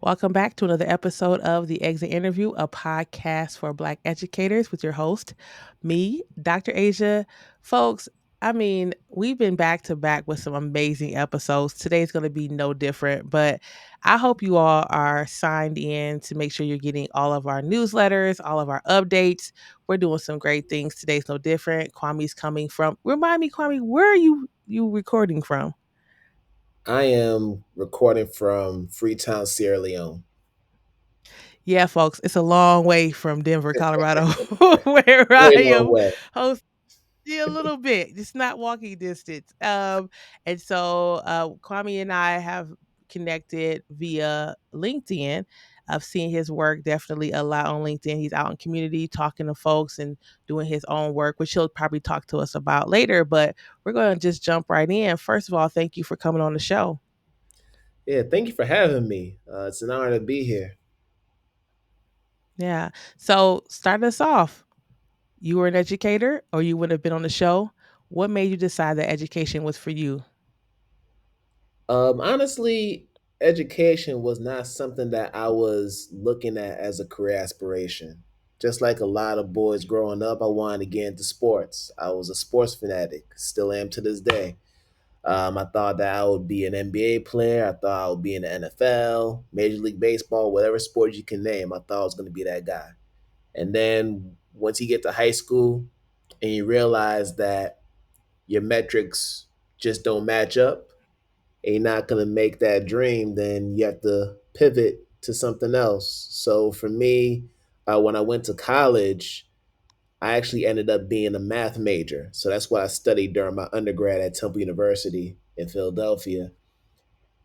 Welcome back to another episode of The Exit Interview, a podcast for Black educators with your host, me, Dr. Asia. Folks, we've been back to back with some amazing episodes. Today's going to be no different, but I hope you all are signed in to make sure you're getting all of our newsletters, all of our updates. We're doing some great things. Today's no different. Kwame's coming from, remind me, Kwame, where are you recording from? I am recording from Freetown, Sierra Leone. Yeah, folks, it's a long way from Denver, Colorado, where I Very long am way. hosting a little bit, just not walking distance. And so Kwame and I have connected via LinkedIn. I've seen his work definitely a lot on LinkedIn. He's out in community talking to folks and doing his own work, which he'll probably talk to us about later. But we're going to just jump right in. First of all, thank you for coming on the show. Yeah, thank you for having me. It's an honor to be here. Yeah. So start us off. You were an educator or you wouldn't have been on the show. What made you decide that education was for you? Honestly, education was not something that I was looking at as a career aspiration. Just like a lot of boys growing up, I wanted to get into sports. I was a sports fanatic, still am to this day. I thought that I would be an NBA player. I thought I would be in the NFL, Major League Baseball, whatever sport you can name. I thought I was going to be that guy. And then once you get to high school and you realize that your metrics just don't match up and you're not going to make that dream, then you have to pivot to something else. So for me, when I went to college, I actually ended up being a math major. So that's what I studied during my undergrad at Temple University in Philadelphia.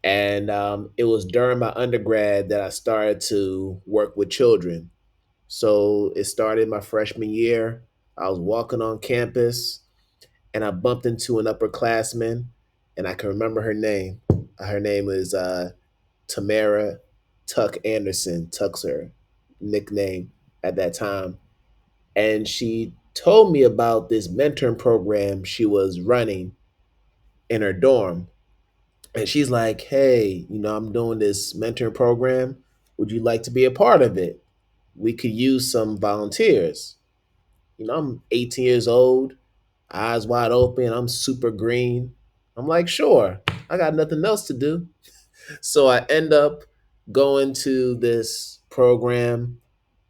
And it was during my undergrad that I started to work with children. So it started my freshman year. I was walking on campus and I bumped into an upperclassman, and I can remember her name. Her name is Tamara Tuck Anderson. Tuck's her nickname at that time. And she told me about this mentoring program she was running in her dorm. And she's like, hey, I'm doing this mentoring program. Would you like to be a part of it? We could use some volunteers. I'm 18 years old, eyes wide open. I'm super green. I'm like, sure, I got nothing else to do. So I end up going to this program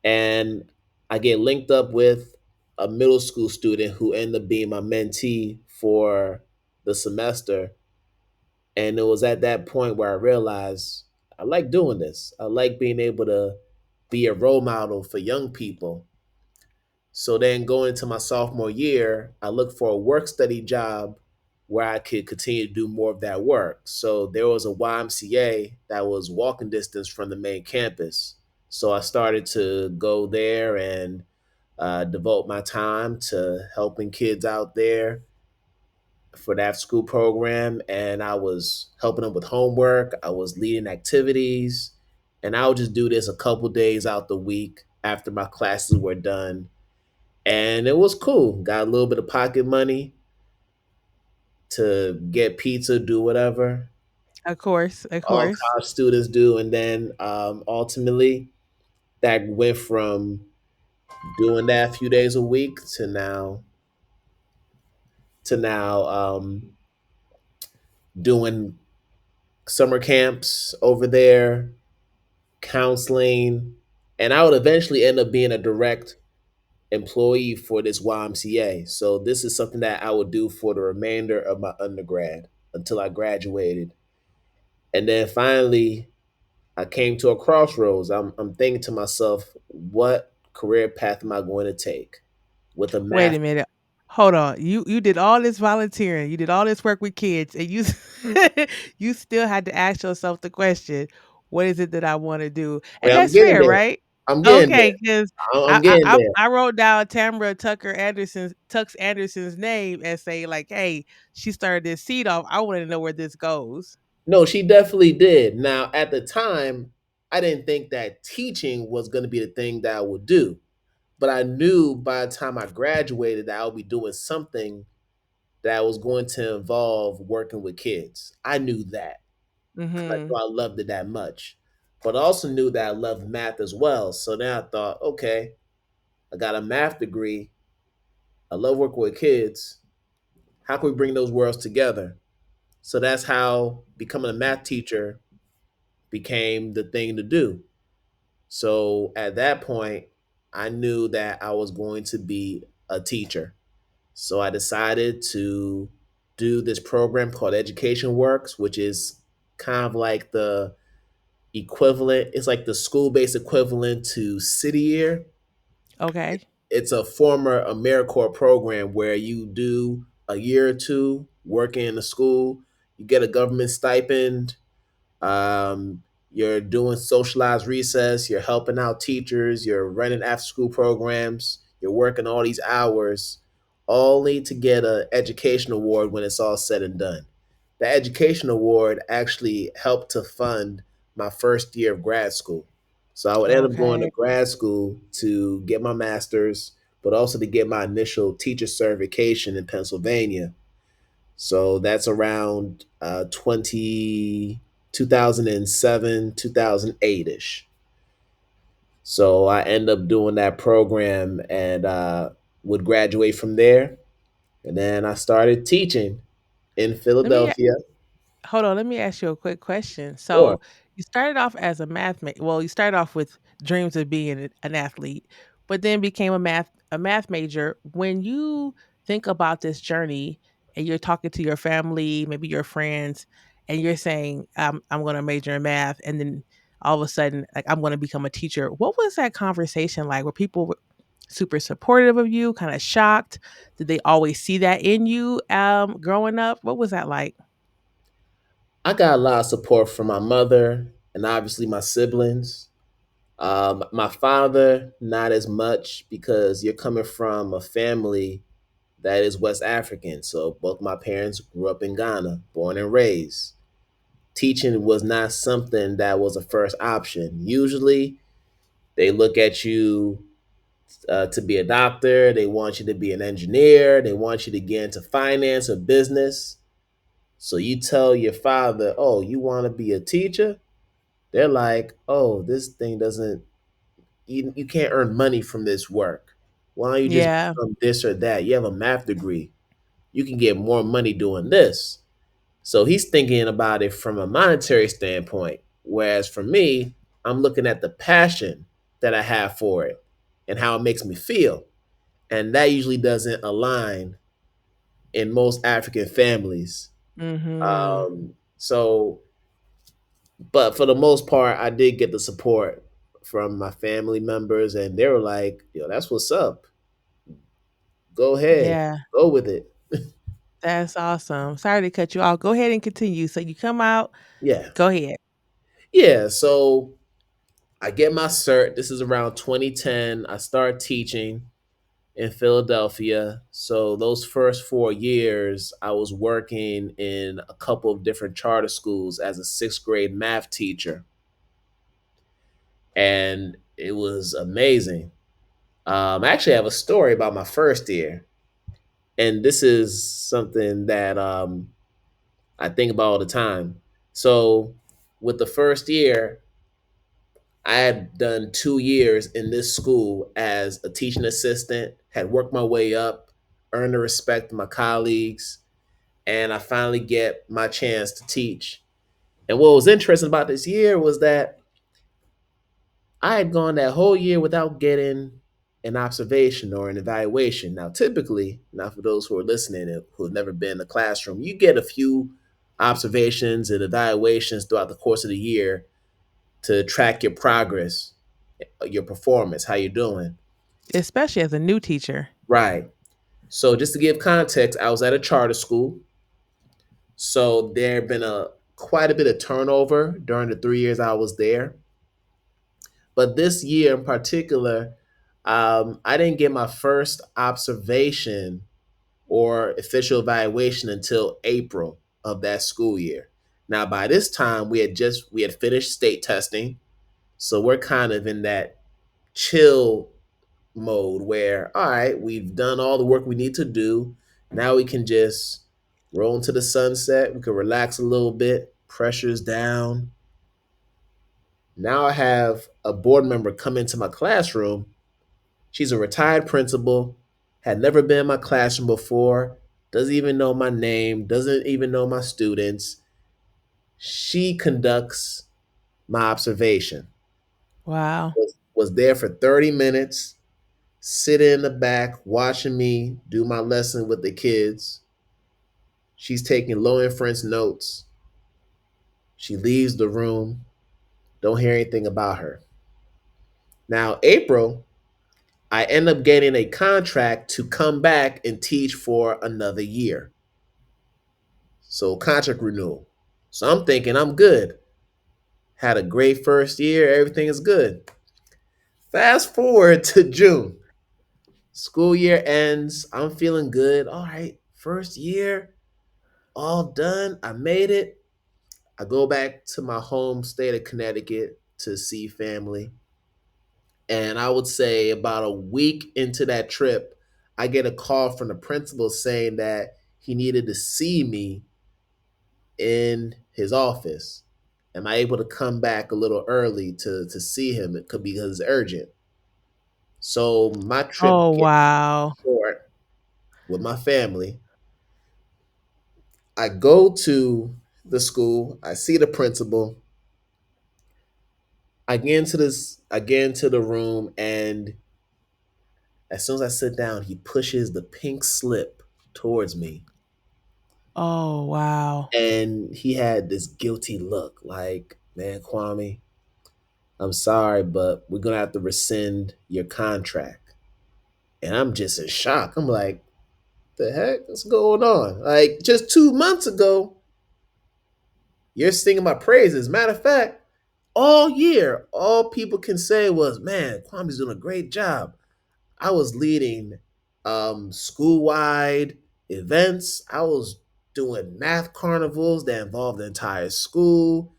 and I get linked up with a middle school student who ended up being my mentee for the semester. And it was at that point where I realized I like doing this. I like being able to be a role model for young people. So then going into my sophomore year, I looked for a work study job where I could continue to do more of that work. So there was a YMCA that was walking distance from the main campus. So I started to go there and devote my time to helping kids out there for that school program. And I was helping them with homework, I was leading activities, and I would just do this a couple days out the week after my classes were done, and it was cool. Got a little bit of pocket money to get pizza, do whatever Of course, of all course. college students do, and then ultimately that went from doing that a few days a week to now doing summer camps over there, counseling, and I would eventually end up being a direct employee for this YMCA. So this is something that I would do for the remainder of my undergrad until I graduated. And then finally, I came to a crossroads. I'm thinking to myself, what career path am I going to take with a Wait math? a minute. Hold on. You did all this volunteering. You did all this work with kids, and you you still had to ask yourself the question, "What is it that I want to do?" And Wait, I'm that's getting fair, there. right? I'm getting Okay, there. because I'm getting there. I wrote down Tamara Tucker Anderson's Tux Anderson's name and say like, "Hey, she started this seed off. I want to know where this goes." No, she definitely did. Now, at the time, I didn't think that teaching was going to be the thing that I would do. But I knew by the time I graduated that I would be doing something that was going to involve working with kids. I knew that because I Mm-hmm. knew I loved it that much. but I also knew that I loved math as well. So then I thought, okay, I got a math degree. I love working with kids. How can we bring those worlds together? So that's how becoming a math teacher became the thing to do. So at that point, I knew that I was going to be a teacher. So I decided to do this program called Education Works, which is kind of like the equivalent, it's like the school based equivalent to City Year. Okay. It's a former AmeriCorps program where you do a year or two working in the school, you get a government stipend, you're doing socialized recess, you're helping out teachers, you're running after school programs, you're working all these hours, only to get an education award when it's all said and done. The education award actually helped to fund my first year of grad school. So I would end up going to Okay. grad school to get my master's, but also to get my initial teacher certification in Pennsylvania. So that's around 2007, 2008 ish. So I end up doing that program and would graduate from there. And then I started teaching in Let me Philadelphia. hold on, let me ask you a quick question. Sure. So, you started off as a well, you started off with dreams of being an athlete, but then became a math major. When you think about this journey and you're talking to your family, maybe your friends, and you're saying, I'm going to major in math, and then all of a sudden, like, I'm going to become a teacher. What was that conversation like? Were people super supportive of you, kind of shocked? Did they always see that in you growing up? What was that like? I got a lot of support from my mother and obviously my siblings. My father, not as much because you're coming from a family that is West African. So both my parents grew up in Ghana, born and raised. Teaching was not something that was a first option. Usually, they look at you to be a doctor, they want you to be an engineer, they want you to get into finance or business. So you tell your father, oh, you want to be a teacher? They're like, oh, this thing doesn't, you can't earn money from this work. Why don't you just Yeah. become this or that? You have a math degree. You can get more money doing this. So he's thinking about it from a monetary standpoint. Whereas for me, I'm looking at the passion that I have for it and how it makes me feel. And that usually doesn't align in most African families. Mhm. So, but for the most part, I did get the support from my family members, and they were like, yo, that's what's up. Go ahead, Yeah, go with it. that's awesome. Sorry to cut you off. Go ahead and continue. So you come out, Yeah. go ahead. Yeah. So I get my cert. This is around 2010. I start teaching in Philadelphia. So those first 4 years, I was working in a couple of different charter schools as a sixth grade math teacher, and it was amazing. I actually have a story about my first year, and this is something that I think about all the time. So with the first year, I had done 2 years in this school as a teaching assistant, had worked my way up, earned the respect of my colleagues, and I finally get my chance to teach. And what was interesting about this year was that I had gone that whole year without getting an observation or an evaluation. Now, typically, now for those who are listening and who have never been in a classroom, you get a few observations and evaluations throughout the course of the year to track your progress, your performance, how you're doing. Especially as a new teacher. Right. So just to give context, I was at a charter school. So there had been a quite a bit of turnover during the 3 years I was there. But this year in particular, I didn't get my first observation or official evaluation until April of that school year. Now, by this time, we had finished state testing, so we're kind of in that chill mode where, all right, we've done all the work we need to do. Now we can just roll into the sunset. We can relax a little bit. Pressure's down. Now I have a board member come into my classroom. She's a retired principal, had never been in my classroom before, doesn't even know my name, doesn't even know my students. She conducts my observation. Wow. Was there for 30 minutes, sitting in the back, watching me do my lesson with the kids. She's taking low inference notes. She leaves the room. Don't hear anything about her. Now, April, I end up getting a contract to come back and teach for another year. So, contract renewal. So, I'm thinking I'm good. Had a great first year. Everything is good. Fast forward to June. School year ends. I'm feeling good. All right. First year, all done. I made it. I go back to my home state of Connecticut to see family. And I would say about a week into that trip, I get a call from the principal saying that he needed to see me in his office. Am I able to come back a little early to see him? It could because it's urgent. So my trip Oh, gets wow. short with my family. I go to the school. I see the principal. I get into the room, and as soon as I sit down, he pushes the pink slip towards me. Oh, wow. And he had this guilty look like, man, Kwame, I'm sorry, but we're going to have to rescind your contract. And I'm just in shock. I'm like, the heck? What's going on? Like, just 2 months ago, you're singing my praises. Matter of fact, all year, all people can say was, man, Kwame's doing a great job. I was leading school wide events. I was doing math carnivals that involved the entire school.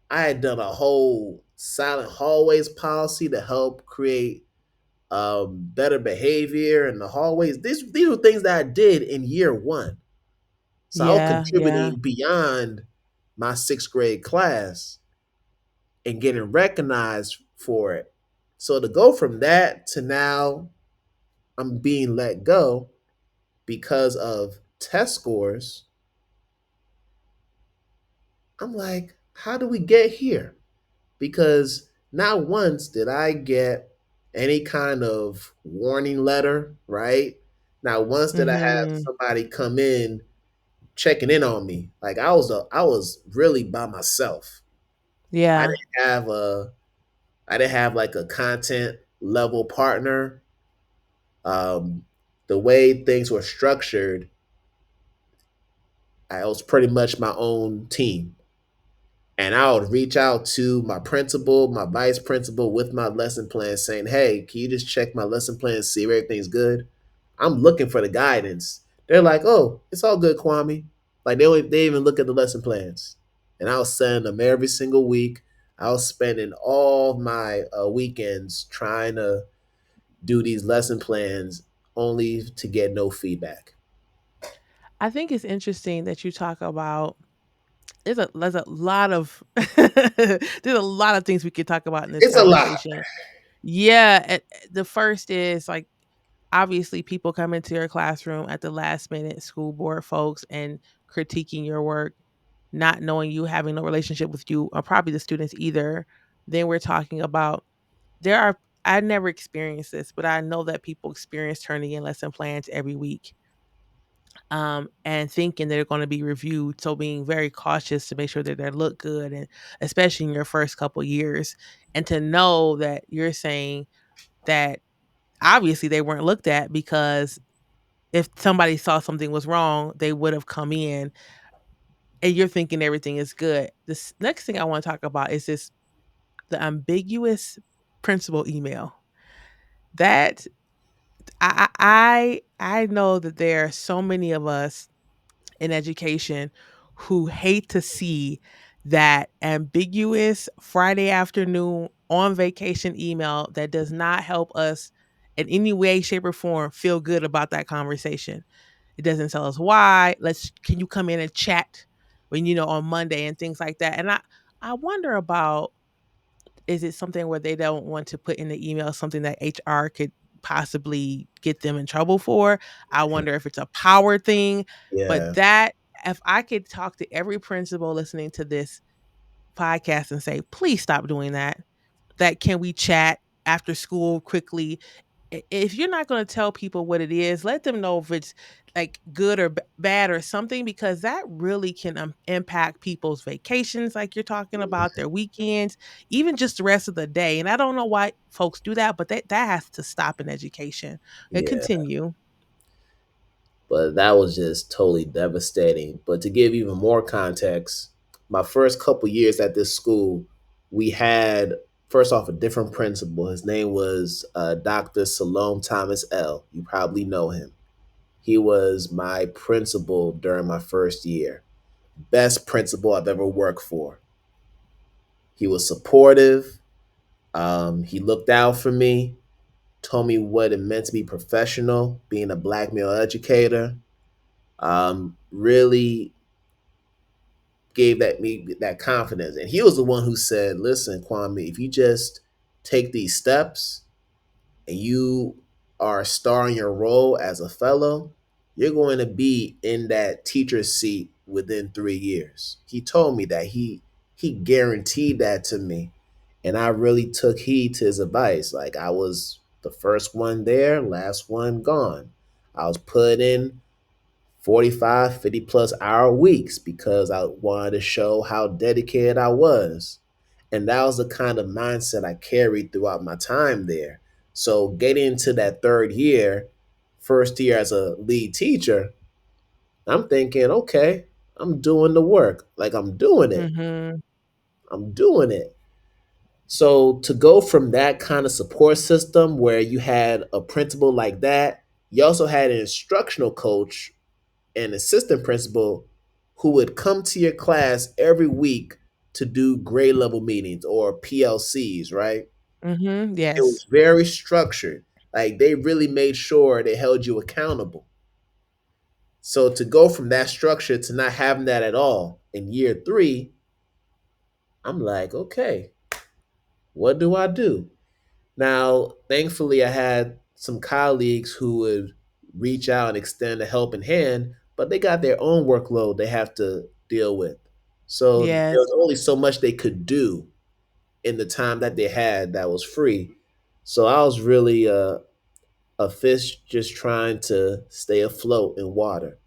I had done a whole silent hallways policy to help create better behavior in the hallways. These were things that I did in year one. So I was Yeah, yeah. contributing beyond my sixth grade class and getting recognized for it. So to go from that to now I'm being let go because of test scores, I'm like, how do we get here? Because not once did I get any kind of warning letter, right? Not once did I have Mhm. somebody come in checking in on me. Like I was really by myself. I Yeah. didn't have a I didn't have like a content level partner. Um, the way things were structured, I was pretty much my own team. And I would reach out to my principal, my vice principal with my lesson plan saying, hey, can you just check my lesson plan and see if everything's good? I'm looking for the guidance. They're like, oh, it's all good, Kwame. Like they even look at the lesson plans. And I was sending them every single week. I was spending all my weekends trying to do these lesson plans only to get no feedback. I think it's interesting that you talk about there's a lot of there's a lot of things we could talk about in this It's a lot. conversation. Yeah, the first is like obviously people come into your classroom at the last minute, school board folks, and critiquing your work, not knowing you, having no relationship with you, or probably the students either. Then we're talking about there are I never experienced this, but I know that people experience turning in lesson plans every week, and thinking they're going to be reviewed. So being very cautious to make sure that they look good, and especially in your first couple years, and to know that you're saying that obviously they weren't looked at because if somebody saw something was wrong, they would have come in, and you're thinking everything is good. This next thing I want to talk about is this the ambiguous principal email. That I know that there are so many of us in education who hate to see that ambiguous Friday afternoon on vacation email that does not help us in any way, shape, or form feel good about that conversation. It doesn't tell us why. Can you come in and chat when on Monday and things like that. And I wonder about is it something where they don't want to put in the email something that HR could possibly get them in trouble for? I wonder if it's a power thing, but Yeah, that if I could talk to every principal listening to this podcast and say, "Please stop doing that." That can we chat after school quickly? If you're not going to tell people what it is, let them know if it's like good or bad or something, because that really can impact people's vacations, like you're talking about, their weekends, even just the rest of the day. And I don't know why folks do that, but that has to stop in education. And yeah. continue. But that was just totally devastating. But to give even more context, my first couple years at this school, we had first off a different principal. His name was Dr. Salome Thomas L. You probably know him. He was my principal during my first year. Best principal I've ever worked for. He was supportive. He looked out for me, told me what it meant to be professional, being a black male educator. Really gave that me that confidence. And he was the one who said, "Listen, Kwame, if you just take these steps and you are starring your role as a fellow, you're going to be in that teacher seat within 3 years." He told me that he guaranteed that to me, and I really took heed to his advice. Like I was the first one there, last one gone. I was put in 45, 50 plus hour weeks because I wanted to show how dedicated I was. And that was the kind of mindset I carried throughout my time there. So getting into that third year, first year as a lead teacher, I'm thinking, okay, I'm doing the work. Like I'm doing it. Mhm. I'm doing it. So to go from that kind of support system where you had a principal like that, you also had an instructional coach, an assistant principal who would come to your class every week to do grade level meetings or PLCs, right? Mhm. It Yes. was very structured. Like they really made sure they held you accountable. So to go from that structure to not having that at all in year three, I'm like, okay, what do I do? Now, thankfully, I had some colleagues who would reach out and extend a helping hand, but they got their own workload they have to deal with. So there Yes. was only so much they could do in the time that they had that was free. So I was really a fish just trying to stay afloat in water.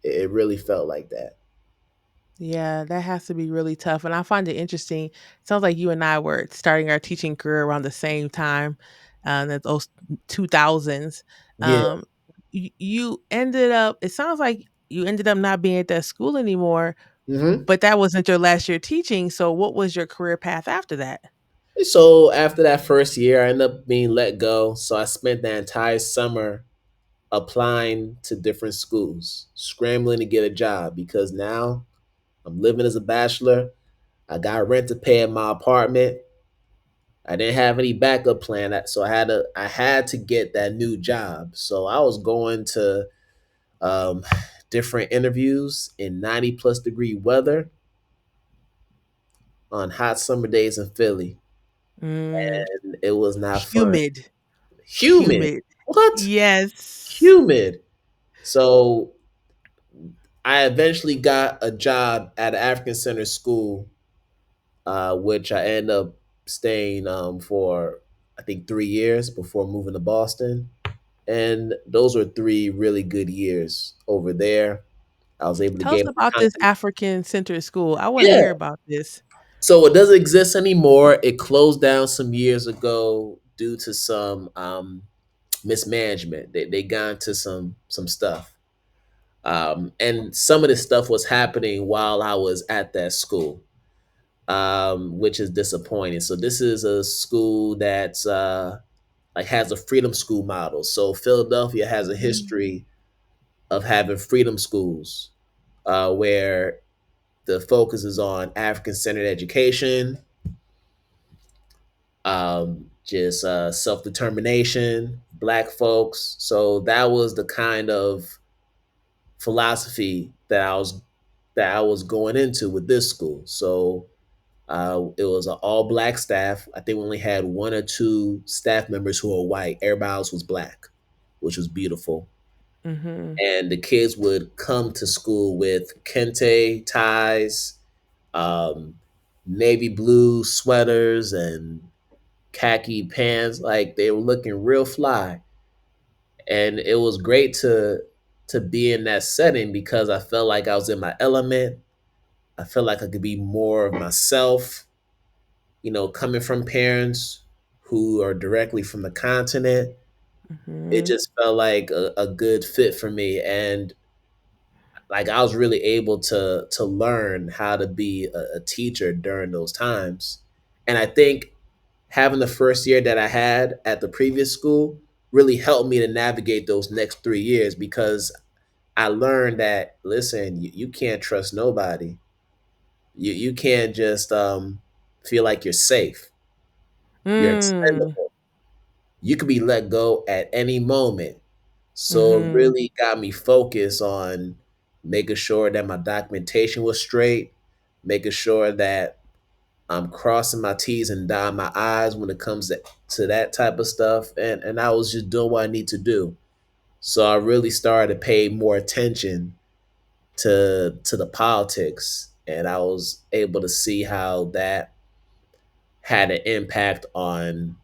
It really felt like that. Yeah, that has to be really tough, and I find it interesting. Sounds like you and I were starting our teaching career around the same time, that those 2000s. Yeah. Um, you ended up it sounds like you ended up not being at that school anymore, hmm but that wasn't your last year teaching, so what was your career path after that? So after that first year, I ended up being let go. So I spent the entire summer applying to different schools, scrambling to get a job because now I'm living as a bachelor. I got rent to pay in my apartment. I didn't have any backup plan, so I had to get that new job. So I was going to um, different interviews in 90 plus degree weather on hot summer days in Philly, Mm, and it was not fun. humid, Humid. humid. What? Yes. Humid. So I eventually got a job at an African Center school, which I ended up staying for I think 3 years before moving to Boston. And those were 3 really good years over there. I was able to Tell us gain about my this confidence. African Center School. I wanna Yeah. hear about this. So it doesn't exist anymore. It closed down some years ago due to some mismanagement. They got into some stuff. And some of this stuff was happening while I was at that school, which is disappointing. So this is a school that's like has a freedom school model. So Philadelphia has a Mm. history of having freedom schools, where the focus is on African centered education, just self determination, black folks. So that was the kind of philosophy that I was going into with this school. So It was an all black staff. I think we only had one or two staff members who were white. Everybody else was black, which was beautiful. Mhm. And the kids would come to school with kente ties, um, navy blue sweaters, and khaki pants. Like they were looking real fly, and it was great to be in that setting because I felt like I was in my element. I felt like I could be more of myself. Coming from parents who are directly from the continent, it Mhm. just felt like a good fit for me. And like I was really able to learn how to be a teacher during those times. And I think having the first year that I had at the previous school really helped me to navigate those next 3 years because I learned that listen, you can't trust nobody. You can't just feel like you're safe. You're Mm. expendable. You could be let go at any moment. So it Mhm. really got me focused on making sure that my documentation was straight, making sure that I'm crossing my T's and dotting my I's when it comes to that type of stuff. And I was just doing what I need to do. So I really started to pay more attention to the politics. And I was able to see how that had an impact on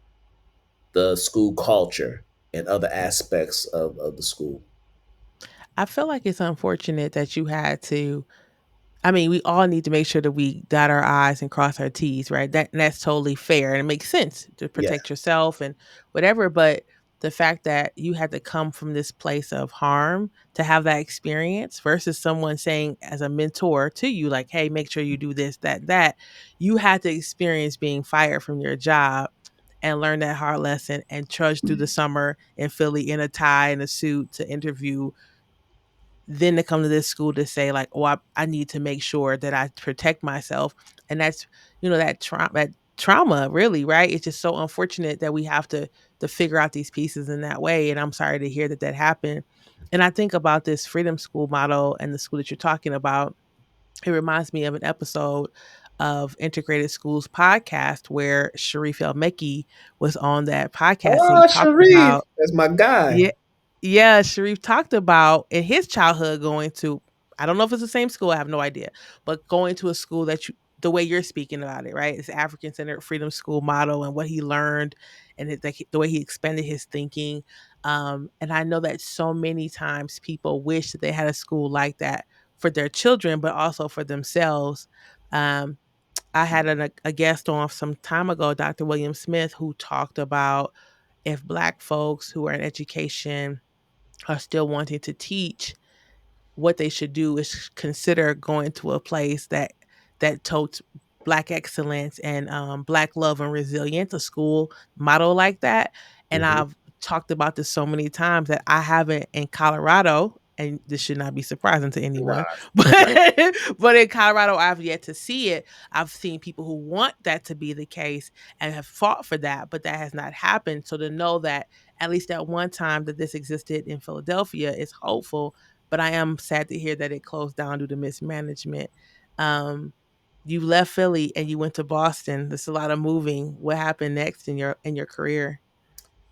the school culture and other aspects of the school. I feel like it's unfortunate that you had to. I mean, we all need to make sure that we dot our I's and cross our T's, right? That's totally fair and it makes sense to Yeah. protect yourself and whatever. But the fact that you had to come from this place of harm to have that experience versus someone saying as a mentor to you, like, hey, make sure you do this, that, that, you had to experience being fired from your job and learn that hard lesson and trudge through the summer in Philly in a tie and a suit to interview, then to come to this school to say like, oh, I need to make sure that I protect myself. And that's, that trauma really, right? It's just so unfortunate that we have to figure out these pieces in that way. And I'm sorry to hear that that happened. And I think about this freedom school model and the school that you're talking about. It reminds me of an episode of Integrated Schools podcast where Sharif El Mekki was on that podcast and he Oh, talked Sharif, about, that's my guy. yeah, yeah, Sharif talked about in his childhood going to, I don't know if it's the same school, I have no idea, but going to a school that you, the way you're speaking about it, right? It's African centered freedom school model and what he learned and like the way he expanded his thinking. And I know that so many times people wish that they had a school like that for their children, but also for themselves. Um, I had a guest on some time ago, Dr. William Smith, who talked about if Black folks who are in education are still wanting to teach, what they should do is consider going to a place that totes Black excellence and Black love and resilience, a school model like that. And Mhm. I've talked about this so many times that I haven't in Colorado, and this should not be surprising to anyone, Nah, but in Colorado, I've yet to see it. I've seen people who want that to be the case and have fought for that, but that has not happened. So to know that at least at one time that this existed in Philadelphia is hopeful, but I am sad to hear that it closed down due to mismanagement. Um, you left Philly and you went to Boston. There's a lot of moving. What happened next in your career?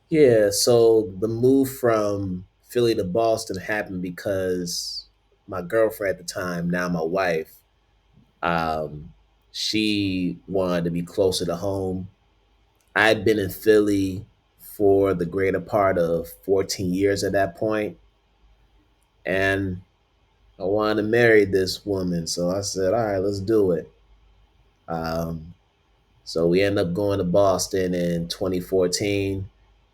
yeah. So the move from Philly to Boston happened because my girlfriend at the time, now my wife, um, she wanted to be closer to home. I'd been in Philly for the greater part of 14 years at that point, and I wanted to marry this woman. So I said, all right, let's do it. Um, so we ended up going to Boston in 2014,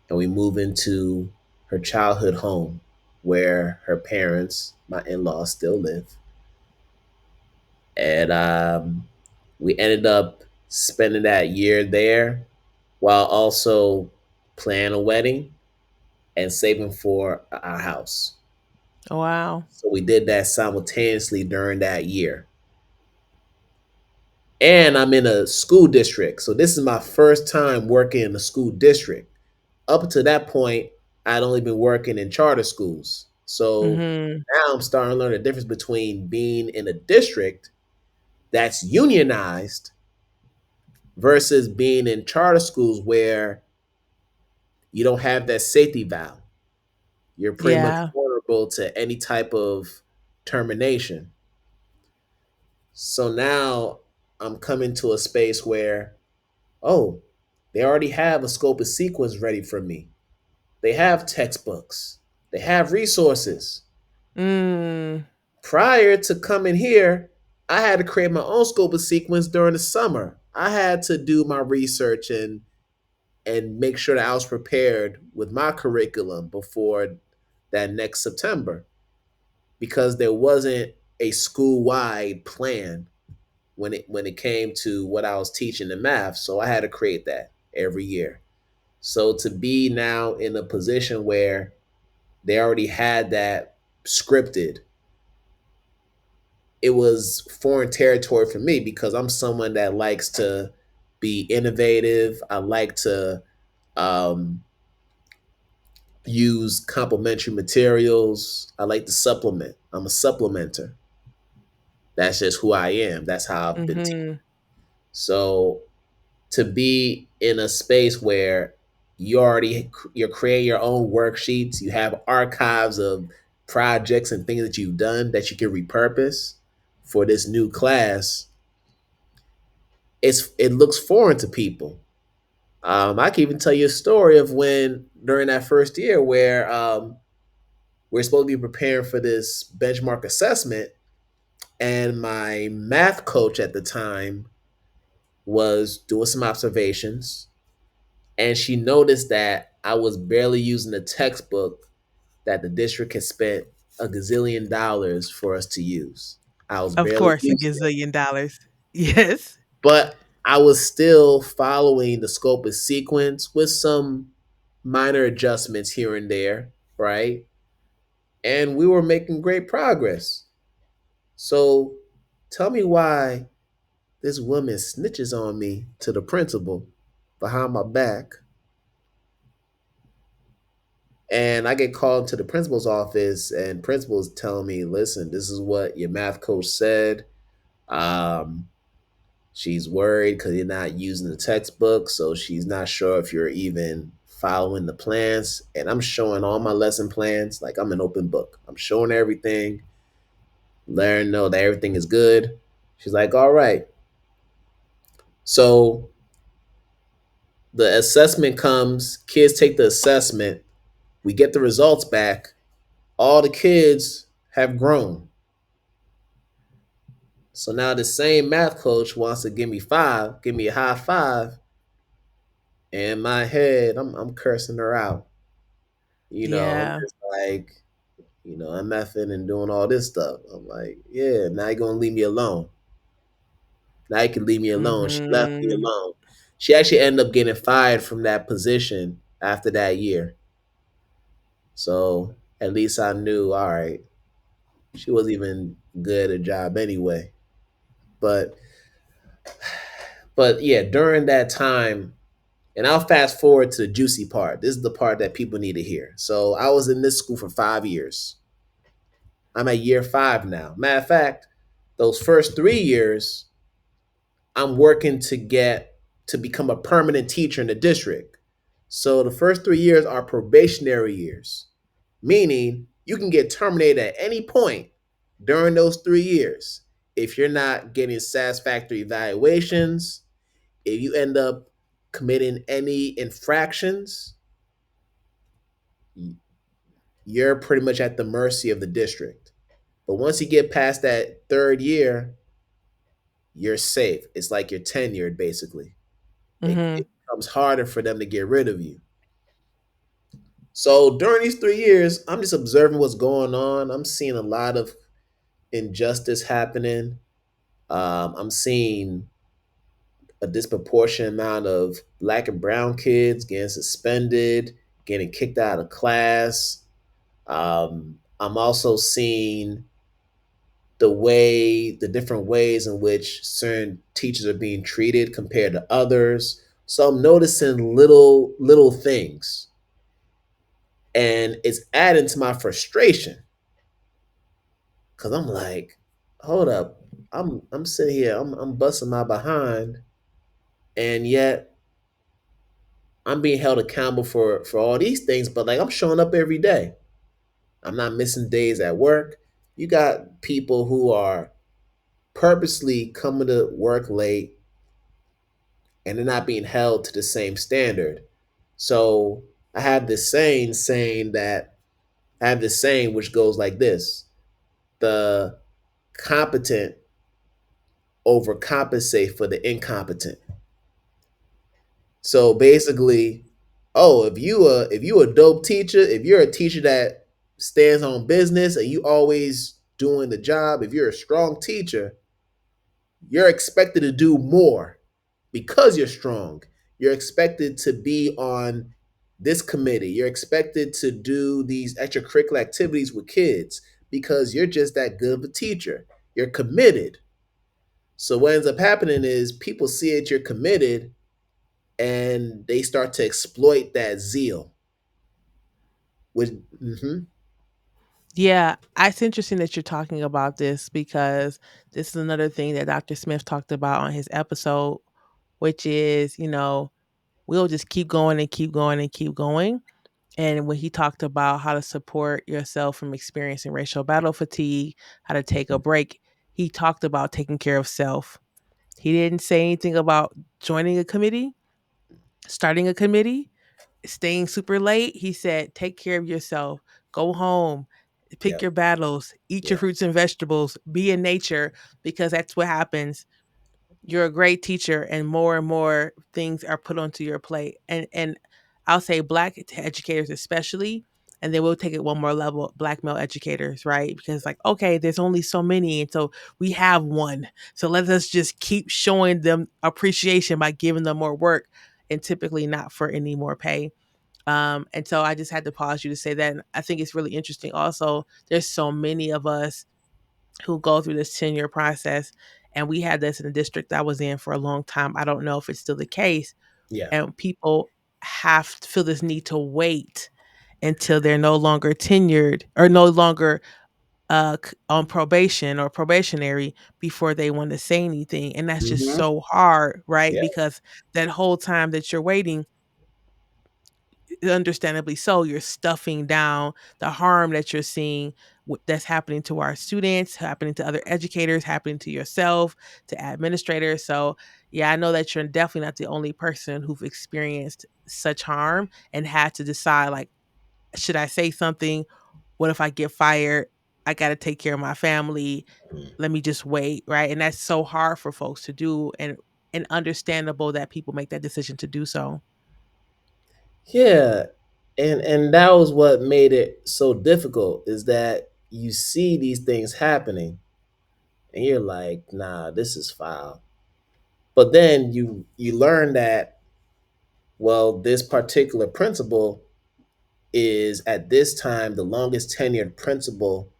and we moved into her childhood home where her parents, my in laws, still live. And we ended up spending that year there while also planning a wedding and saving for our house. Oh, wow. So we did that simultaneously during that year. And I'm in a school district. So this is my first time working in a school district. Up until that point, I'd only been working in charter schools. So Mhm. now I'm starting to learn the difference between being in a district that's unionized versus being in charter schools where you don't have that safety valve. You're pretty much Yeah. vulnerable to any type of termination. So now I'm coming to a space where, oh, they already have a scope of sequence ready for me. They have textbooks, they have resources. Mm. Prior to coming here, I had to create my own scope of sequence during the summer. I had to do my research and make sure that I was prepared with my curriculum before that next September because there wasn't a school-wide plan when it came to what I was teaching in math. So I had to create that every year. So to be now in a position where they already had that scripted, it was foreign territory for me because I'm someone that likes to be innovative. I like to um, use complementary materials. I like to supplement. I'm a supplementer. That's just who I am. That's how I've been. Mhm. So to be in a space where you're creating your own worksheets, you have archives of projects and things that you've done that you can repurpose for this new class, it looks foreign to people. I can even tell you a story of when during that first year where we're supposed to be preparing for this benchmark assessment, and my math coach at the time was doing some observations, and she noticed that I was barely using the textbook that the district had spent a gazillion dollars for us to use. I was Of barely course, a using it, gazillion dollars. Yes. but I was still following the scope of sequence with some minor adjustments here and there, right? And we were making great progress. So tell me why this woman snitches on me to the principal behind my back, and I get called to the principal's office, and principal's telling me, "Listen, this is what your math coach said. Um, she's worried because you're not using the textbook, so she's not sure if you're even following the plans." And I'm showing all my lesson plans, like I'm an open book. I'm showing everything, letting her know that everything is good. She's like, "All right." So the assessment comes. Kids take the assessment. We get the results back. All the kids have grown. So now the same math coach wants to give me five, give me a high five. And in my head, I'm cursing her out. I'm Yeah. just like, I'm effing and doing all this stuff. I'm like, yeah, now you're gonna leave me alone. Now you can leave me alone. She left me Mhm. alone. She actually ended up getting fired from that position after that year. So at least I knew, all right, she wasn't even good at a job anyway. But yeah, during that time, and I'll fast forward to the juicy part. This is the part that people need to hear. So I was in this school for 5 years. I'm at year 5 now. Matter of fact, those first 3 years, I'm working to become a permanent teacher in the district. So the first 3 years are probationary years, meaning you can get terminated at any point during those 3 years if you're not getting satisfactory evaluations, if you end up committing any infractions, you're pretty much at the mercy of the district. But once you get past that third year, you're safe. It's like you're tenured, basically. It Mhm. becomes harder for them to get rid of you. So during these 3 years, I'm just observing what's going on. I'm seeing a lot of injustice happening. I'm seeing a disproportionate amount of black and brown kids getting suspended, getting kicked out of class. I'm also seeing the different ways in which certain teachers are being treated compared to others. So I'm noticing little things, and it's adding to my frustration because I'm like, hold up, I'm sitting here, I'm busting my behind, And yet I'm being held accountable for all these things, but like I'm showing up every day. I'm not missing days at work. You got people who are purposely coming to work late and they're not being held to the same standard. So I have this saying that I have this saying which goes like this: the competent overcompensate for the incompetent. So basically, oh, if you a dope teacher, if you're a teacher that stands on business and you always doing the job, if you're a strong teacher, you're expected to do more because you're strong. You're expected to be on this committee. You're expected to do these extracurricular activities with kids because you're just that good of a teacher. You're committed. So what ends up happening is people see that you're committed and they start to exploit that zeal. Which, Yeah, it's interesting that you're talking about this because this is another thing that Dr. Smith talked about on his episode, which is, we'll just keep going and keep going and keep going. And when he talked about how to support yourself from experiencing racial battle fatigue, how to take a break, he talked about taking care of self. He didn't say anything about joining a committee, starting a committee, staying super late. He said, take care of yourself, go home, pick yep, your battles, eat your yep, fruits and vegetables, be in nature, because that's what happens. You're a great teacher and more things are put onto your plate. And I'll say black educators especially, and then we'll take it one more level, black male educators, right? Because like, okay, there's only so many, and so we have one. So let us just keep showing them appreciation by giving them more work and typically not for any more pay. And so I just had to pause you to say that. And I think it's really interesting. Also, there's so many of us who go through this tenure process. And we had this in the district I was in for a long time. I don't know if it's still the case. yeah. And people have to feel this need to wait until they're no longer tenured or no longer on probation or probationary before they want to say anything. And that's just hmm so hard, right? Yeah. Because that whole time that you're waiting, understandably so, you're stuffing down the harm that you're seeing that's happening to our students, happening to other educators, happening to yourself, to administrators. So yeah, I know that you're definitely not the only person who've experienced such harm and had to decide, like, should I say something? What if I get fired? I got to take care of my family. Let me just wait, right? And that's so hard for folks to do, and understandable that people make that decision to do so. Yeah, and that was what made it so difficult is that you see these things happening and you're like, nah, this is foul. But then you learn that, well, this particular principal is at this time the longest tenured principal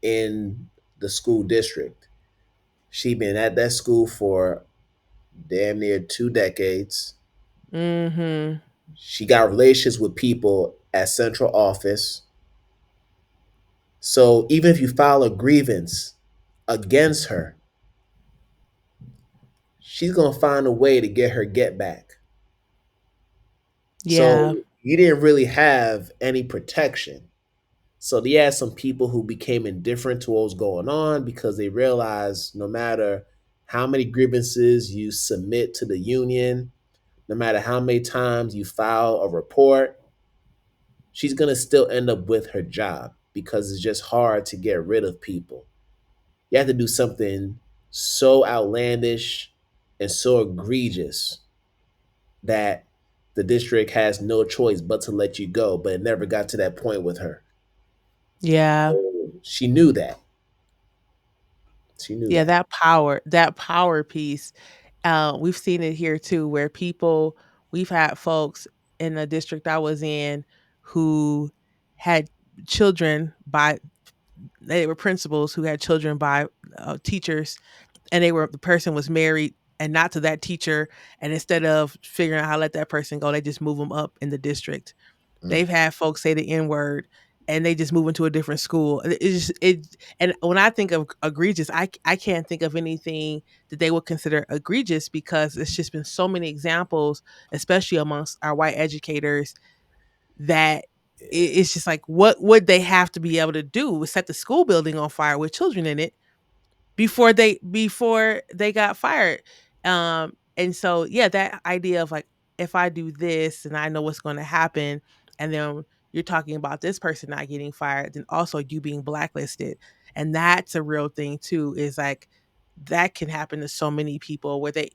in the school district. She been at that school for damn near 2 decades. Mhm. She got relations with people at central office. So even if you file a grievance against her, she's gonna find a way to get her get back. So Yeah. you didn't really have any protection. So you had some people who became indifferent to what was going on because they realized no matter how many grievances you submit to the union, no matter how many times you file a report, she's gonna still end up with her job because it's just hard to get rid of people. You have to do something so outlandish and so egregious that the district has no choice but to let you go. But it never got to that point with her. Yeah. She knew that. She knew Yeah, that. that power piece. We've seen it here too, where we've had folks in the district I was in who had children by they were principals who had children by teachers, and the person was married and not to that teacher, and instead of figuring out how to let that person go, they just move them up in the district. Mm. They've had folks say the N word and they just move into a different school. It's just, it and when I think of egregious, I can't think of anything that they would consider egregious because it's just been so many examples, especially amongst our white educators, that it's just like what would they have to be able to do? Set the school building on fire with children in it before they got fired. And so yeah, that idea of like if I do this and I know what's going to happen, and then you're talking about this person not getting fired, then also you being blacklisted. And that's a real thing too, is like that can happen to so many people where they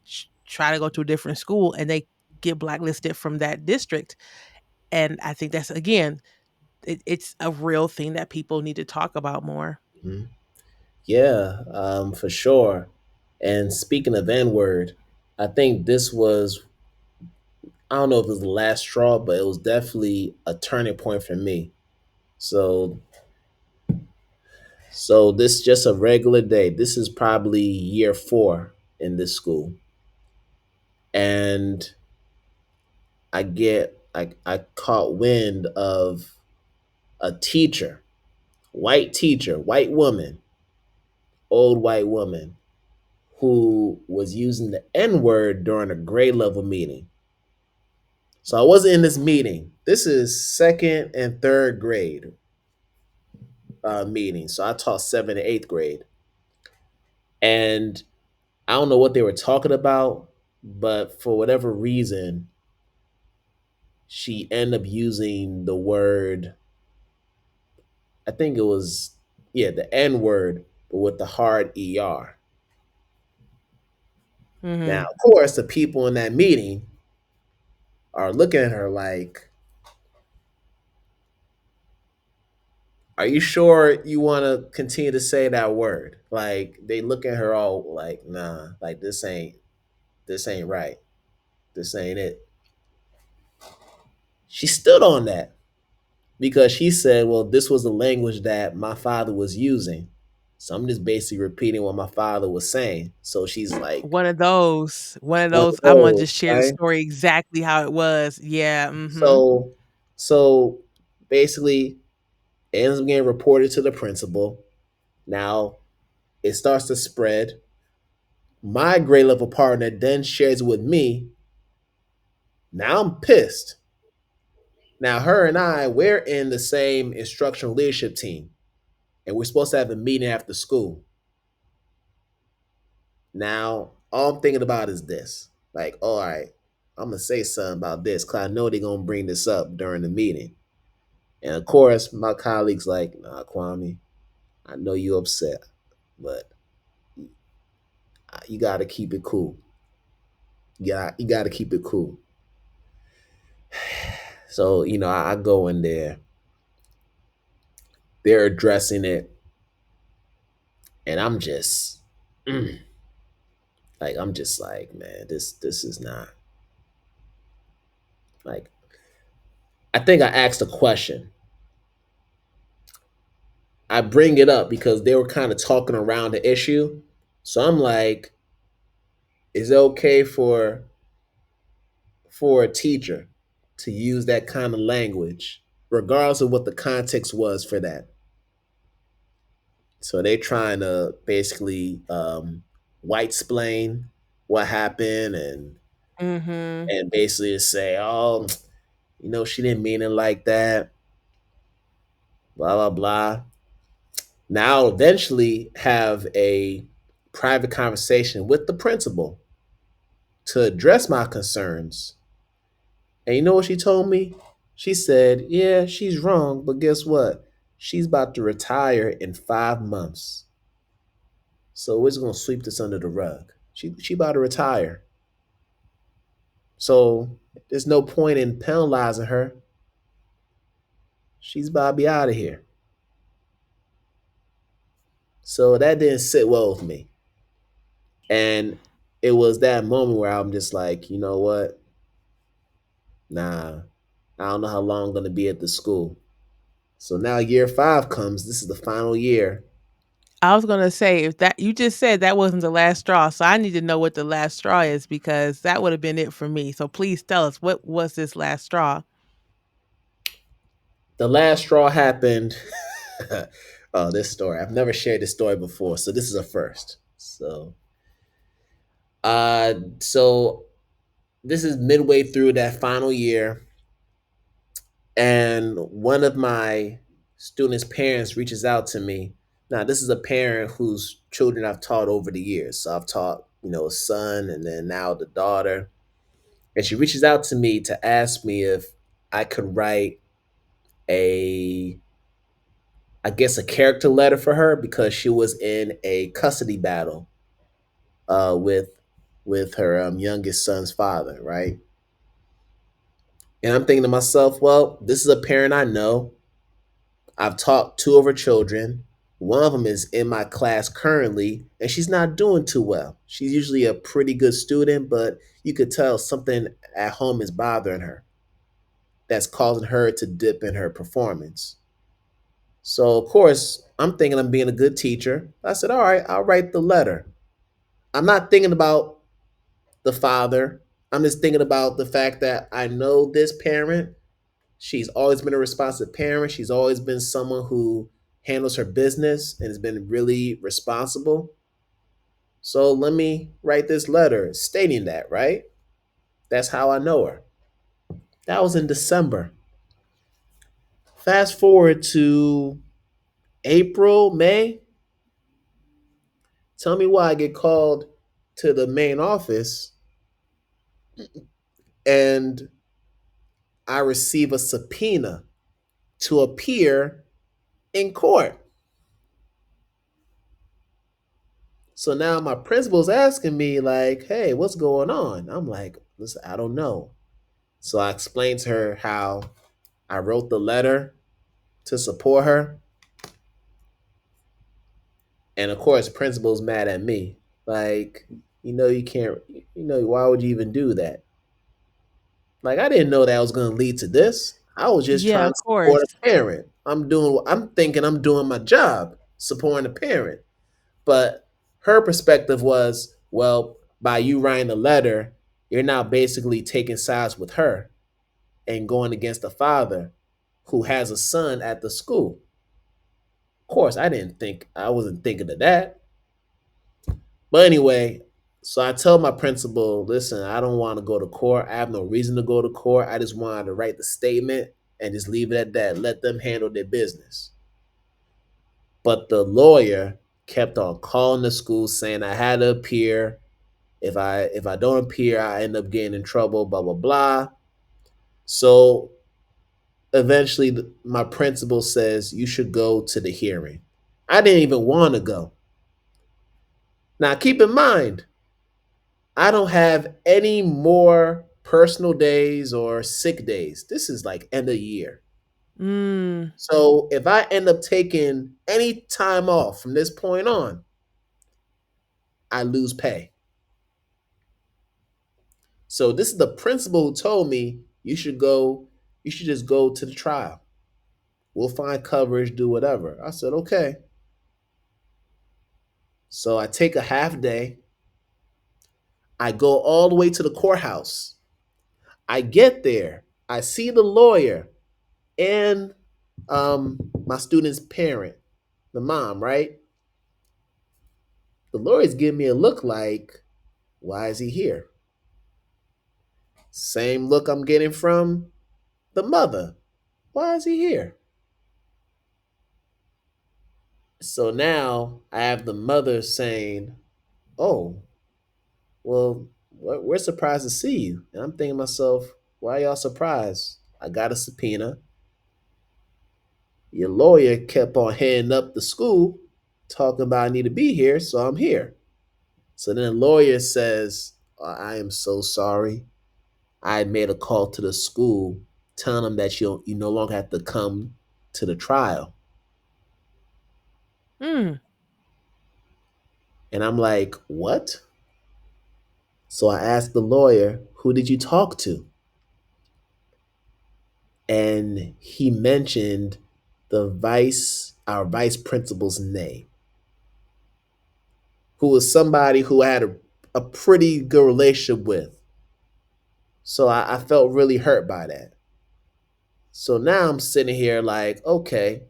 try to go to a different school and they get blacklisted from that district. And I think that's again, it's a real thing that people need to talk about more. Mhm. Yeah, for sure. And speaking of N word, I think this was, I don't know if it was the last straw, but it was definitely a turning point for me. So, so this just a regular day. This is probably year 4 in this school, and I caught wind of a teacher, white woman, old white woman, who was using the N word during a grade level meeting. So I wasn't in this meeting. This is second and third grade meeting. So I taught seventh and eighth grade. And I don't know what they were talking about, but for whatever reason, she ended up using the word, I think it was, yeah, the N word, but with the hard ER. Now, Hmm. of course, the people in that meeting are looking at her like, are you sure you want to continue to say that word? Like, they look at her all like, nah, like this ain't right. This ain't it. She stood on that because she said, well, this was the language that my father was using. So I'm just basically repeating what my father was saying. So she's like, One of one those. of I'm gonna those, just share the right? story exactly how it was. Yeah. Mm-hmm. So, so basically, it ends up getting reported to the principal. Now it starts to spread. My grade level partner then shares it with me. Now I'm pissed. Now her and we're in the same instructional leadership team, and we're supposed to have a meeting after school. Now, all I'm thinking about is this. Like, all right, I'm gonna say something about this because I know they're gonna bring this up during the meeting. And of course, my colleagues like, nah, Kwame, I know you upset, but you gotta keep it cool. Yeah, you gotta keep it cool. So, I go in there, they're addressing it, and I'm just like, man, this is not like, I think I asked a question. I bring it up because they were kind of talking around the issue. So I'm like, is it okay for a teacher to use that kind of language, regardless of what the context was for that? So they trying to basically white splain what happened, Mm-hmm. and basically just say, oh, she didn't mean it like that, blah blah blah. Now I'll eventually have a private conversation with the principal to address my concerns. And you know what she told me? She said, yeah, she's wrong, but guess what? She's about to retire in 5 months. So we're just gonna sweep this under the rug. She about to retire. So there's no point in penalizing her. She's about to be out of here. So that didn't sit well with me. And it was that moment where I'm just like, you know what? Nah, I don't know how long I'm gonna be at the school. So now year 5 comes. This is the final year. I was gonna say if that you just said that wasn't the last straw, so I need to know what the last straw is because that would have been it for me. So please tell us what was this last straw. The last straw happened. Oh, this story. I've never shared this story before, so this is a first. So this is midway through that final year, and one of my students' parents reaches out to me. Now, this is a parent whose children I've taught over the years. So I've taught, a son and then now the daughter. And she reaches out to me to ask me if I could write a, I guess, a character letter for her because she was in a custody battle with her youngest son's father, right? And I'm thinking to myself, well, this is a parent I know. I've taught two of her children. One of them is in my class currently, and she's not doing too well. She's usually a pretty good student, but you could tell something at home is bothering her that's causing her to dip in her performance. So, of course, I'm thinking I'm being a good teacher. I said, all right, I'll write the letter. I'm not thinking about the father. I'm just thinking about the fact that I know this parent. She's always been a responsive parent. She's always been someone who handles her business and has been really responsible. So let me write this letter stating that, right? That's how I know her. That was in December. Fast forward to April, May. Tell me why I get called to the main office and I receive a subpoena to appear in court. So now my principal's asking me, like, hey, what's going on? I'm like, listen, I don't know. So I explained to her how I wrote the letter to support her. And of course, principal's mad at me. Like, you can't, why would you even do that? Like, I didn't know that was going to lead to this. I was just Yeah, trying of to course. support a parent. I'm thinking I'm doing my job, supporting a parent. But her perspective was, well, by you writing the letter, you're now basically taking sides with her and going against the father who has a son at the school. Of course, I wasn't thinking of that. But anyway, so I tell my principal, listen, I don't want to go to court. I have no reason to go to court. I just wanted to write the statement and just leave it at that. Let them handle their business. But the lawyer kept on calling the school saying I had to appear. If I don't appear, I end up getting in trouble, blah blah blah. So eventually my principal says you should go to the hearing. I didn't even want to go. Now keep in mind, I don't have any more personal days or sick days. This is like end of year. Mm. So if I end up taking any time off from this point on, I lose pay. So this is the principal who told me you should just go to the trial. We'll find coverage, do whatever. I said, okay. So I take a half day. I go all the way to the courthouse. I get there. I see the lawyer and my student's parent, the mom, right? The lawyer's giving me a look like, why is he here? Same look I'm getting from the mother. Why is he here? So now I have the mother saying, oh, well, we're surprised to see you. And I'm thinking to myself, why y'all surprised? I got a subpoena. Your lawyer kept on heading up the school talking about I need to be here, so I'm here. So then the lawyer says, I am so sorry. I had made a call to the school telling them that you no longer have to come to the trial. Mm. And I'm like, what? So I asked the lawyer, who did you talk to? And he mentioned our vice principal's name, who was somebody who I had a pretty good relationship with. So I felt really hurt by that. So now I'm sitting here like, okay,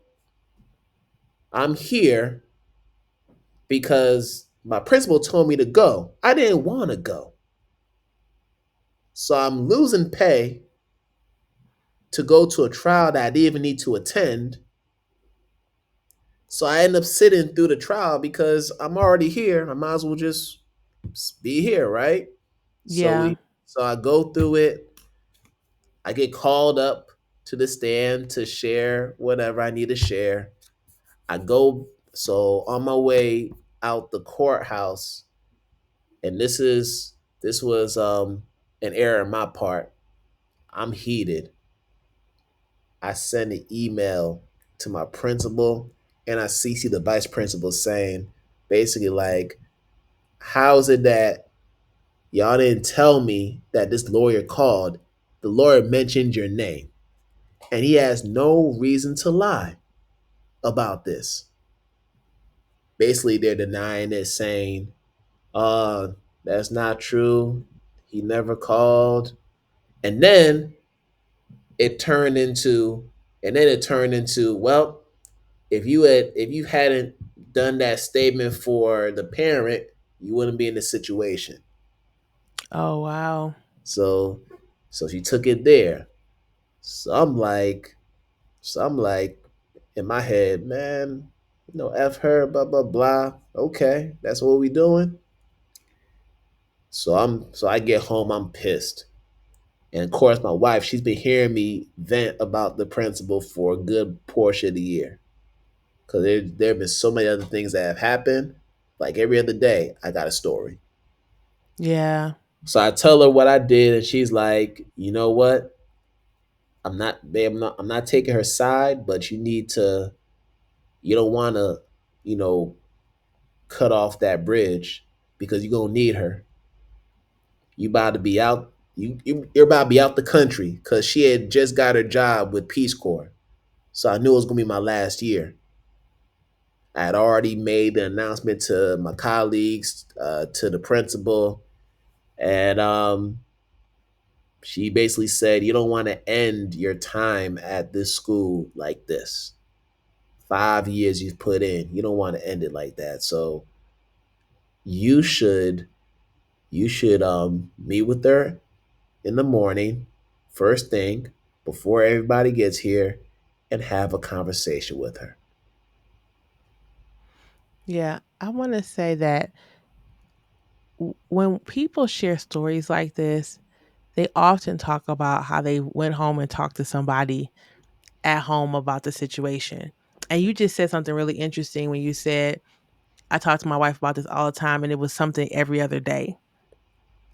I'm here because my principal told me to go. I didn't want to go. So I'm losing pay to go to a trial that I didn't even need to attend. So I end up sitting through the trial because I'm already here. I might as well just be here, right? So Yeah. we so I go through it. I get called up to the stand to share whatever I need to share. I go so on my way out the courthouse, and this was an error on my part. I'm heated. I send an email to my principal and I CC the vice principal saying basically like, how is it that y'all didn't tell me that this lawyer called? The lawyer mentioned your name and he has no reason to lie about this. Basically, they're denying it, saying, uh, that's not true. He never called. And then it turned into, well, if you hadn't done that statement for the parent, you wouldn't be in this situation. Oh, wow. So so she took it there. So I'm like in my head, man, F her, blah blah blah. Okay, that's what we doing. So I get home, I'm pissed. And of course my wife, she's been hearing me vent about the principal for a good portion of the year. Cause there have been so many other things that have happened. Like every other day, I got a story. Yeah. So I tell her what I did, and she's like, you know what? I'm not taking her side, but you don't want to, you know, cut off that bridge because you're gonna need her. You about to be out. You're about to be out the country because she had just got her job with Peace Corps. So I knew it was gonna be my last year. I had already made the announcement to my colleagues, to the principal, and she basically said, "You don't want to end your time at this school like this. 5 years you've put in. You don't want to end it like that. So you should meet with her in the morning, first thing, before everybody gets here, and have a conversation with her." Yeah. I want to say that when people share stories like this, they often talk about how they went home and talked to somebody at home about the situation. And you just said something really interesting when you said, I talk to my wife about this all the time, and it was something every other day.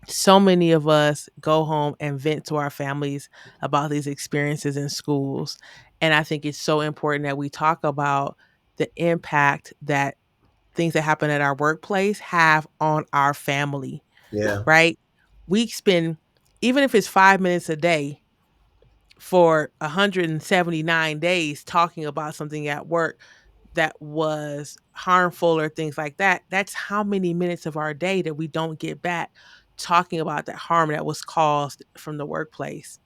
So many of us go home and vent to our families about these experiences in schools. And I think it's so important that we talk about the impact that things that happen at our workplace have on our family, Yeah, right? We spend, even if it's 5 minutes a day, for 179 days talking about something at work that was harmful or things like that, that's how many minutes of our day that we don't get back talking about that harm that was caused from the workplace,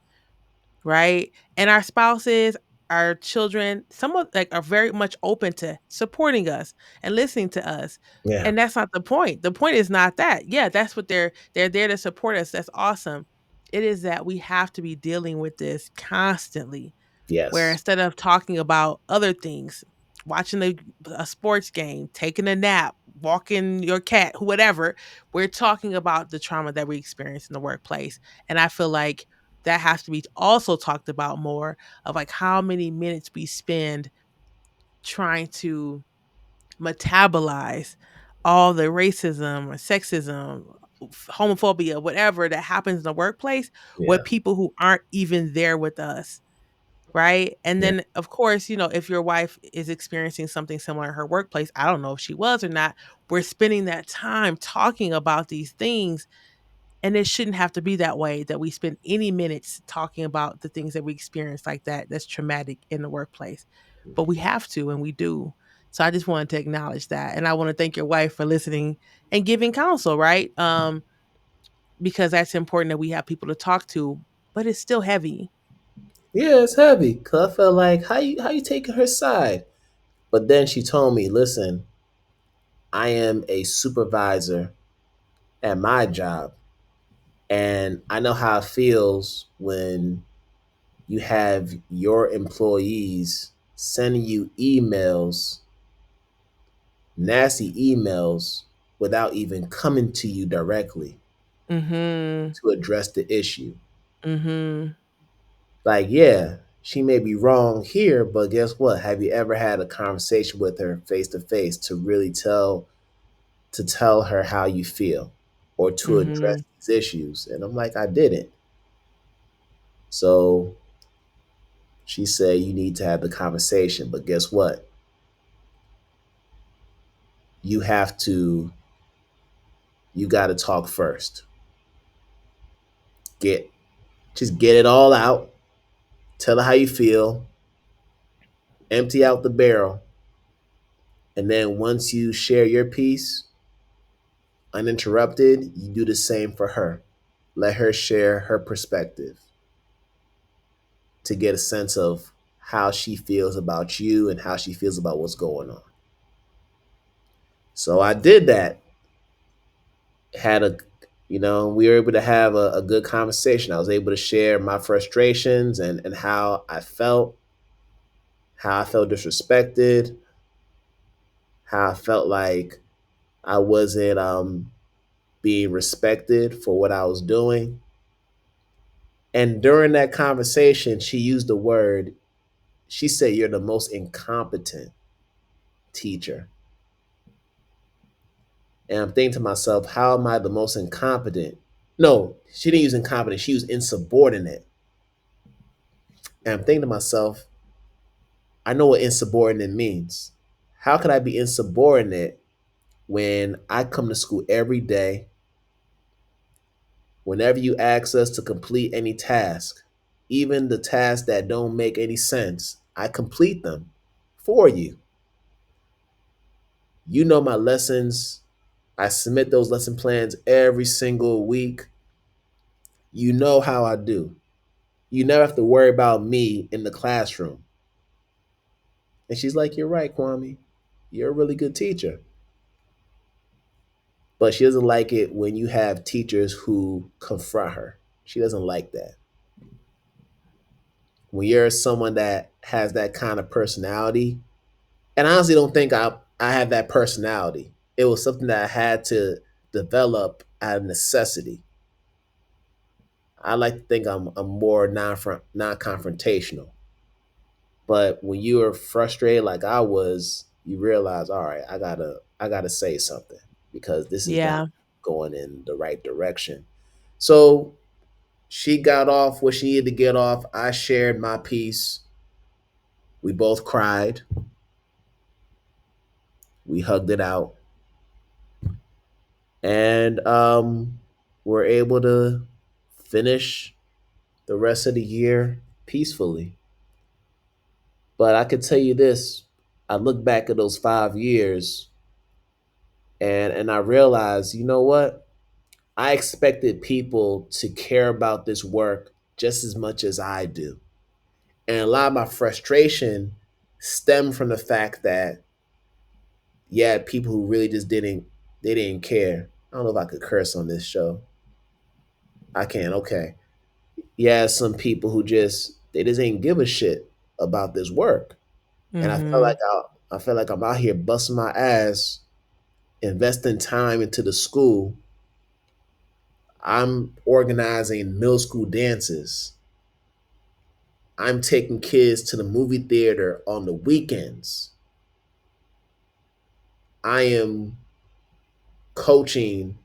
right? And our spouses, our children, some of like are very much open to supporting us and listening to us. yeah, And that's not the point. The point is not that. Yeah, that's what they're there to support us. That's awesome. It is that we have to be dealing with this constantly, where yes, instead of talking about other things, watching a sports game, taking a nap, walking your cat, whatever, we're talking about the trauma that we experience in the workplace. And I feel like that has to be also talked about more, of like how many minutes we spend trying to metabolize all the racism or sexism, homophobia, whatever that happens in the workplace yeah, with people who aren't even there with us, right? And yeah, then, of course, if your wife is experiencing something similar in her workplace, I don't know if she was or not, we're spending that time talking about these things. And it shouldn't have to be that way, that we spend any minutes talking about the things that we experience like that, that's traumatic in the workplace. But we have to, and we do. So I just wanted to acknowledge that. And I want to thank your wife for listening and giving counsel, right? Because that's important that we have people to talk to, but it's still heavy. Yeah, it's heavy. Cause I felt like how you taking her side? But then she told me, listen, I am a supervisor at my job, and I know how it feels when you have your employees sending you emails, nasty emails, without even coming to you directly Mhm. to address the issue. Mhm. Like, yeah, she may be wrong here, but guess what? Have you ever had a conversation with her face to face to really tell her how you feel or to address Mhm. these issues? And I'm like, I didn't. So she said, you need to have the conversation. But guess what? You have to, you got to talk first. Get, just get it all out. Tell her how you feel. Empty out the barrel. And then once you share your piece uninterrupted, you do the same for her. Let her share her perspective to get a sense of how she feels about you and how she feels about what's going on. So I did that. Had a, we were able to have a good conversation. I was able to share my frustrations and how I felt disrespected, how I felt like I wasn't being respected for what I was doing. And during that conversation, she used the word, she said, "You're the most incompetent teacher." And I'm thinking to myself, how am I the most incompetent? No, she didn't use incompetent, she used insubordinate. And I'm thinking to myself, I know what insubordinate means. How could I be insubordinate when I come to school every day? Whenever you ask us to complete any task, even the tasks that don't make any sense, I complete them for you. You know my lessons. I submit those lesson plans every single week. You know how I do. You never have to worry about me in the classroom. And she's like, "You're right, Kwame. You're a really good teacher." But she doesn't like it when you have teachers who confront her. She doesn't like that. When you're someone that has that kind of personality, and I honestly don't think I have that personality. It was something that I had to develop out of necessity. I like to think I'm more non-confrontational. But when you are frustrated like I was, you realize, all right, I gotta say something because this is not Yeah. going in the right direction. So she got off what she needed to get off. I shared my piece. We both cried. We hugged it out, and we're able to finish the rest of the year peacefully. But I could tell you this: I look back at those 5 years, and I realized, you know what? I expected people to care about this work just as much as I do. And a lot of my frustration stemmed from the fact that, yeah, people who really just didn't care. I don't know if I could curse on this show. I can, okay. Yeah, some people who they just ain't give a shit about this work. And Mhm. I feel like I'm out here busting my ass, investing time into the school. I'm organizing middle school dances. I'm taking kids to the movie theater on the weekends. I am coaching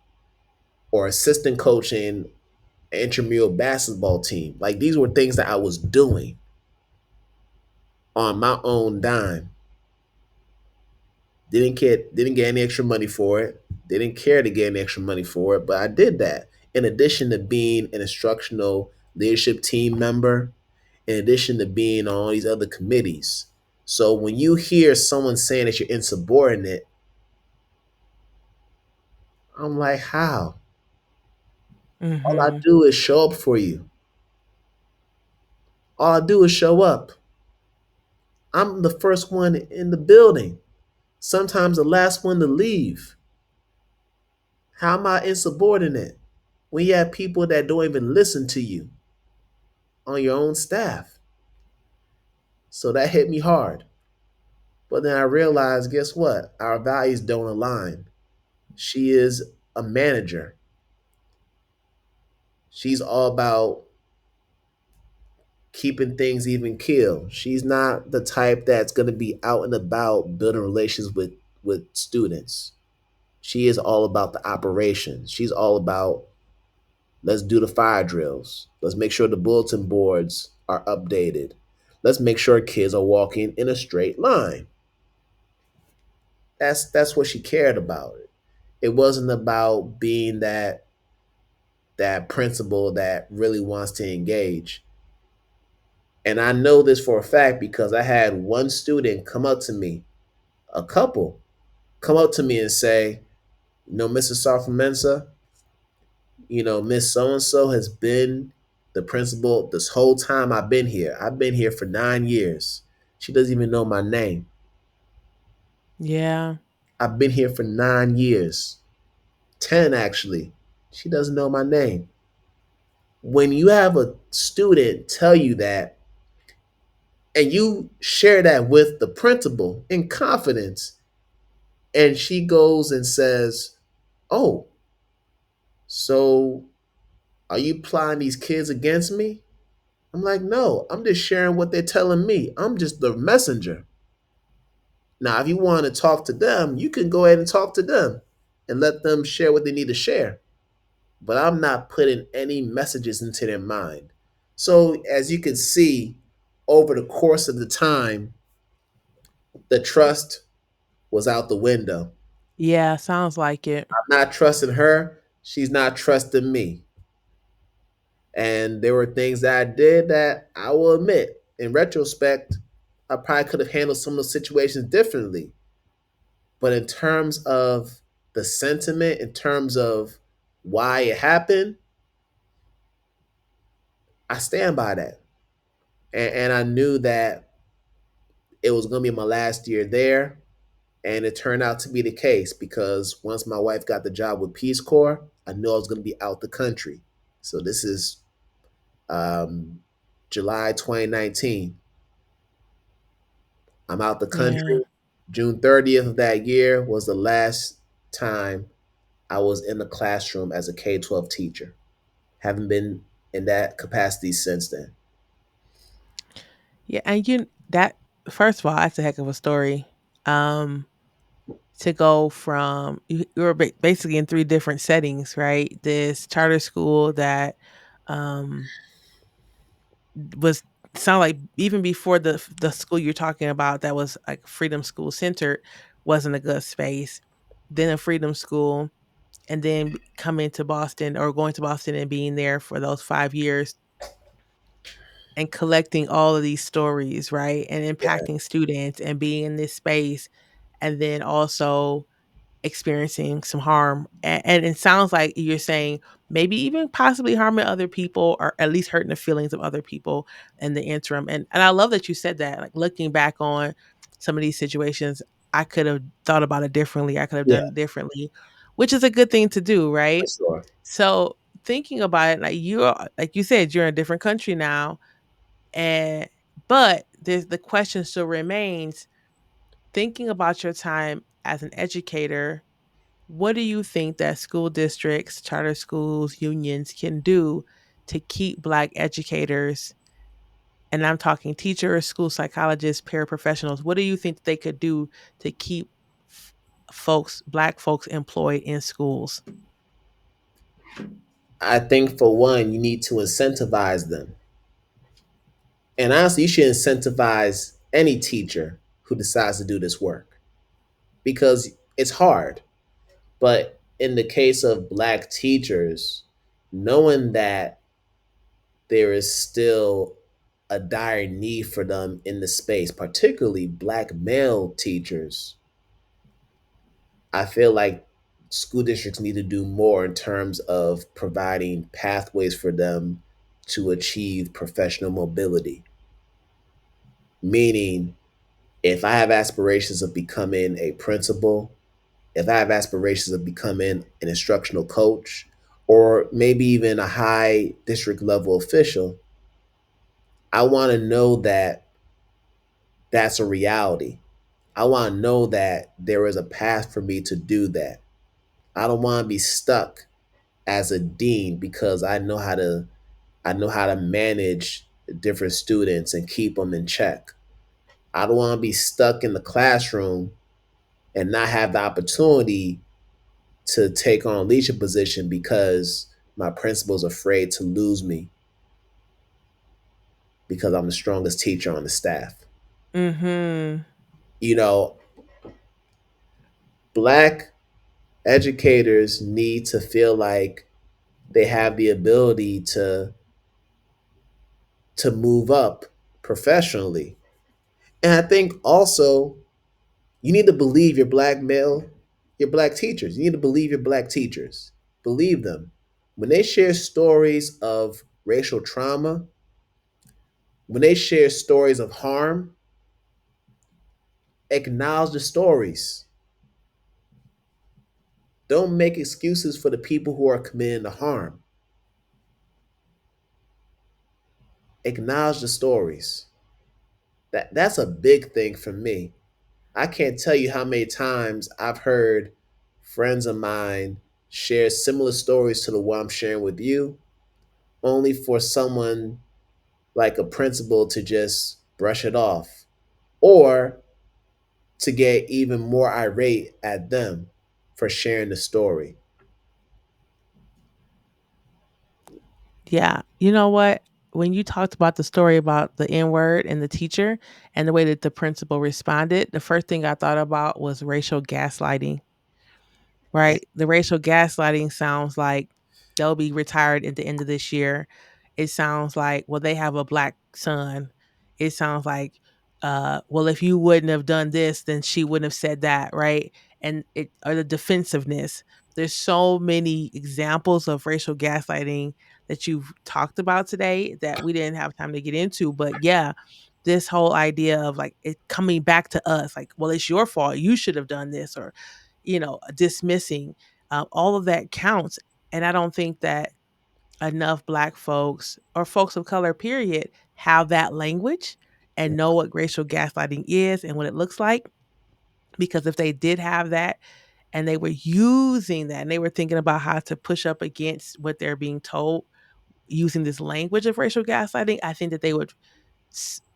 or assistant coaching an intramural basketball team. Like these were things that I was doing on my own dime. Didn't get any extra money for it. Didn't care to get any extra money for it, but I did that. In addition to being an instructional leadership team member, in addition to being on all these other committees. So when you hear someone saying that you're insubordinate, I'm like, how? All I Mhm. do is show up for you. All I do is show up. I'm the first one in the building, sometimes the last one to leave. How am I insubordinate when you have people that don't even listen to you on your own staff? So that hit me hard. But then I realized, guess what? Our values don't align. She is a manager. She's all about keeping things even keel. She's not the type that's going to be out and about building relations with students. She is all about the operations. She's all about, let's do the fire drills. Let's make sure the bulletin boards are updated. Let's make sure kids are walking in a straight line. That's what she cared about. It wasn't about being that principal that really wants to engage. And I know this for a fact because I had one student come up to me, a couple, come up to me and say, Mr. Sarfo-Mensa, Miss So and so has been the principal this whole time I've been here. I've been here for 9 years. She doesn't even know my name. Yeah. I've been here for 9 years, 10 actually. She doesn't know my name. When you have a student tell you that, and you share that with the principal in confidence, and she goes and says, "Oh, so are you plotting these kids against me?" I'm like, "No, I'm just sharing what they're telling me. I'm just the messenger." Now, if you want to talk to them, you can go ahead and talk to them and let them share what they need to share. But I'm not putting any messages into their mind. So, as you can see, over the course of the time, the trust was out the window. Yeah, sounds like it. I'm not trusting her. She's not trusting me. And there were things that I did that I will admit, in retrospect, I probably could have handled some of those situations differently. But in terms of the sentiment, in terms of why it happened, I stand by that. And I knew that it was going to be my last year there. And it turned out to be the case because once my wife got the job with Peace Corps, I knew I was going to be out the country. So this is um, July 2019. I'm out the Yeah. country. June 30th of that year was the last time I was in the classroom as a K-12 teacher. Haven't been in that capacity since then. Yeah, and that first of all, that's a heck of a story. Um to go from you were basically in three different settings, right? This charter school that um was sound like even before the school you're talking about that was like freedom school centered wasn't a good space. Then a freedom school, and then coming to Boston or going to Boston and being there for those 5 years and collecting all of these stories, right? And Yeah, impacting students and being in this space, and then also experiencing some harm. And it sounds like you're saying maybe even possibly harming other people or at least hurting the feelings of other people in the interim. And I love that you said that. Like looking back on some of these situations, I could have thought about it differently. I could have yeah, done it differently, which is a good thing to do, for right? sure. So thinking about it, like you said, you're in a different country now, and but there's the question still remains. Thinking about your time as an educator, what do you think that school districts, charter schools, unions can do to keep Black educators, and I'm talking teachers, school psychologists, paraprofessionals, what do you think they could do to keep Black folks employed in schools? I think for one, you need to incentivize them. And honestly, you should incentivize any teacher who decides to do this work because it's hard. But in the case of Black teachers, knowing that there is still a dire need for them in the space, particularly Black male teachers, I feel like school districts need to do more in terms of providing pathways for them to achieve professional mobility. Meaning, if I have aspirations of becoming a principal, if I have aspirations of becoming an instructional coach, or maybe even a high district level official, I want to know that that's a reality. I want to know that there is a path for me to do that. I don't want to be stuck as a dean because I know how to manage different students and keep them in check. I don't want to be stuck in the classroom and not have the opportunity to take on a leadership position because my principal's afraid to lose me because I'm the strongest teacher on the staff. Mhm. You know, black educators need to feel like they have the ability to move up professionally. And I think also you need to believe your black teachers. You need to believe your black teachers. Believe them. When they share stories of racial trauma, when they share stories of harm, acknowledge the stories. Don't make excuses for the people who are committing the harm. Acknowledge the stories. That's a big thing for me. I can't tell you how many times I've heard friends of mine share similar stories to the one I'm sharing with you, only for someone like a principal to just brush it off or to get even more irate at them for sharing the story. Yeah. You know what? When you talked about the story about the N word and the teacher and the way that the principal responded, the first thing I thought about was racial gaslighting, right? The racial gaslighting sounds like they'll be retired at the end of this year. It sounds like, well, they have a black son. It sounds like, well, if you wouldn't have done this, then she wouldn't have said that, right? And it or the defensiveness. There's so many examples of racial gaslighting that you've talked about today that we didn't have time to get into. But yeah, this whole idea of like it coming back to us, like, well, it's your fault. You should have done this, or dismissing, all of that counts. And I don't think that enough Black folks or folks of color, period, have that language and know what racial gaslighting is and what it looks like. Because if they did have that and they were using that and they were thinking about how to push up against what they're being told using this language of racial gaslighting, I think that they would,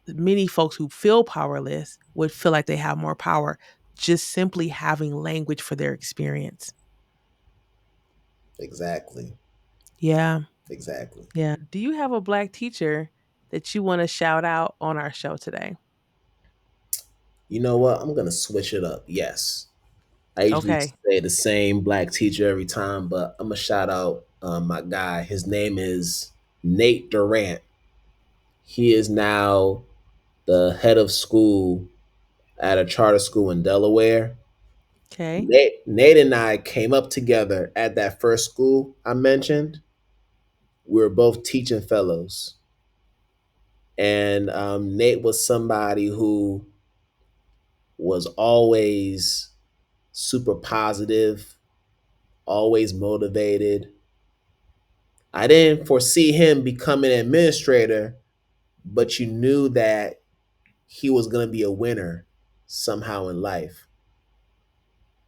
many folks who feel powerless would feel like they have more power just simply having language for their experience. Exactly. Yeah. Exactly. Yeah. Do you have a Black teacher that you want to shout out on our show today? You know what? I'm going to switch it up. Yes. I usually Okay. say the same black teacher every time, but I'm going to shout out my guy. His name is Nate Durant. He is now the head of school at a charter school in Delaware. Okay. Nate and I came up together at that first school I mentioned. We were both teaching fellows. And Nate was somebody who was always super positive, always motivated. I didn't foresee him becoming an administrator, but you knew that he was going to be a winner somehow in life.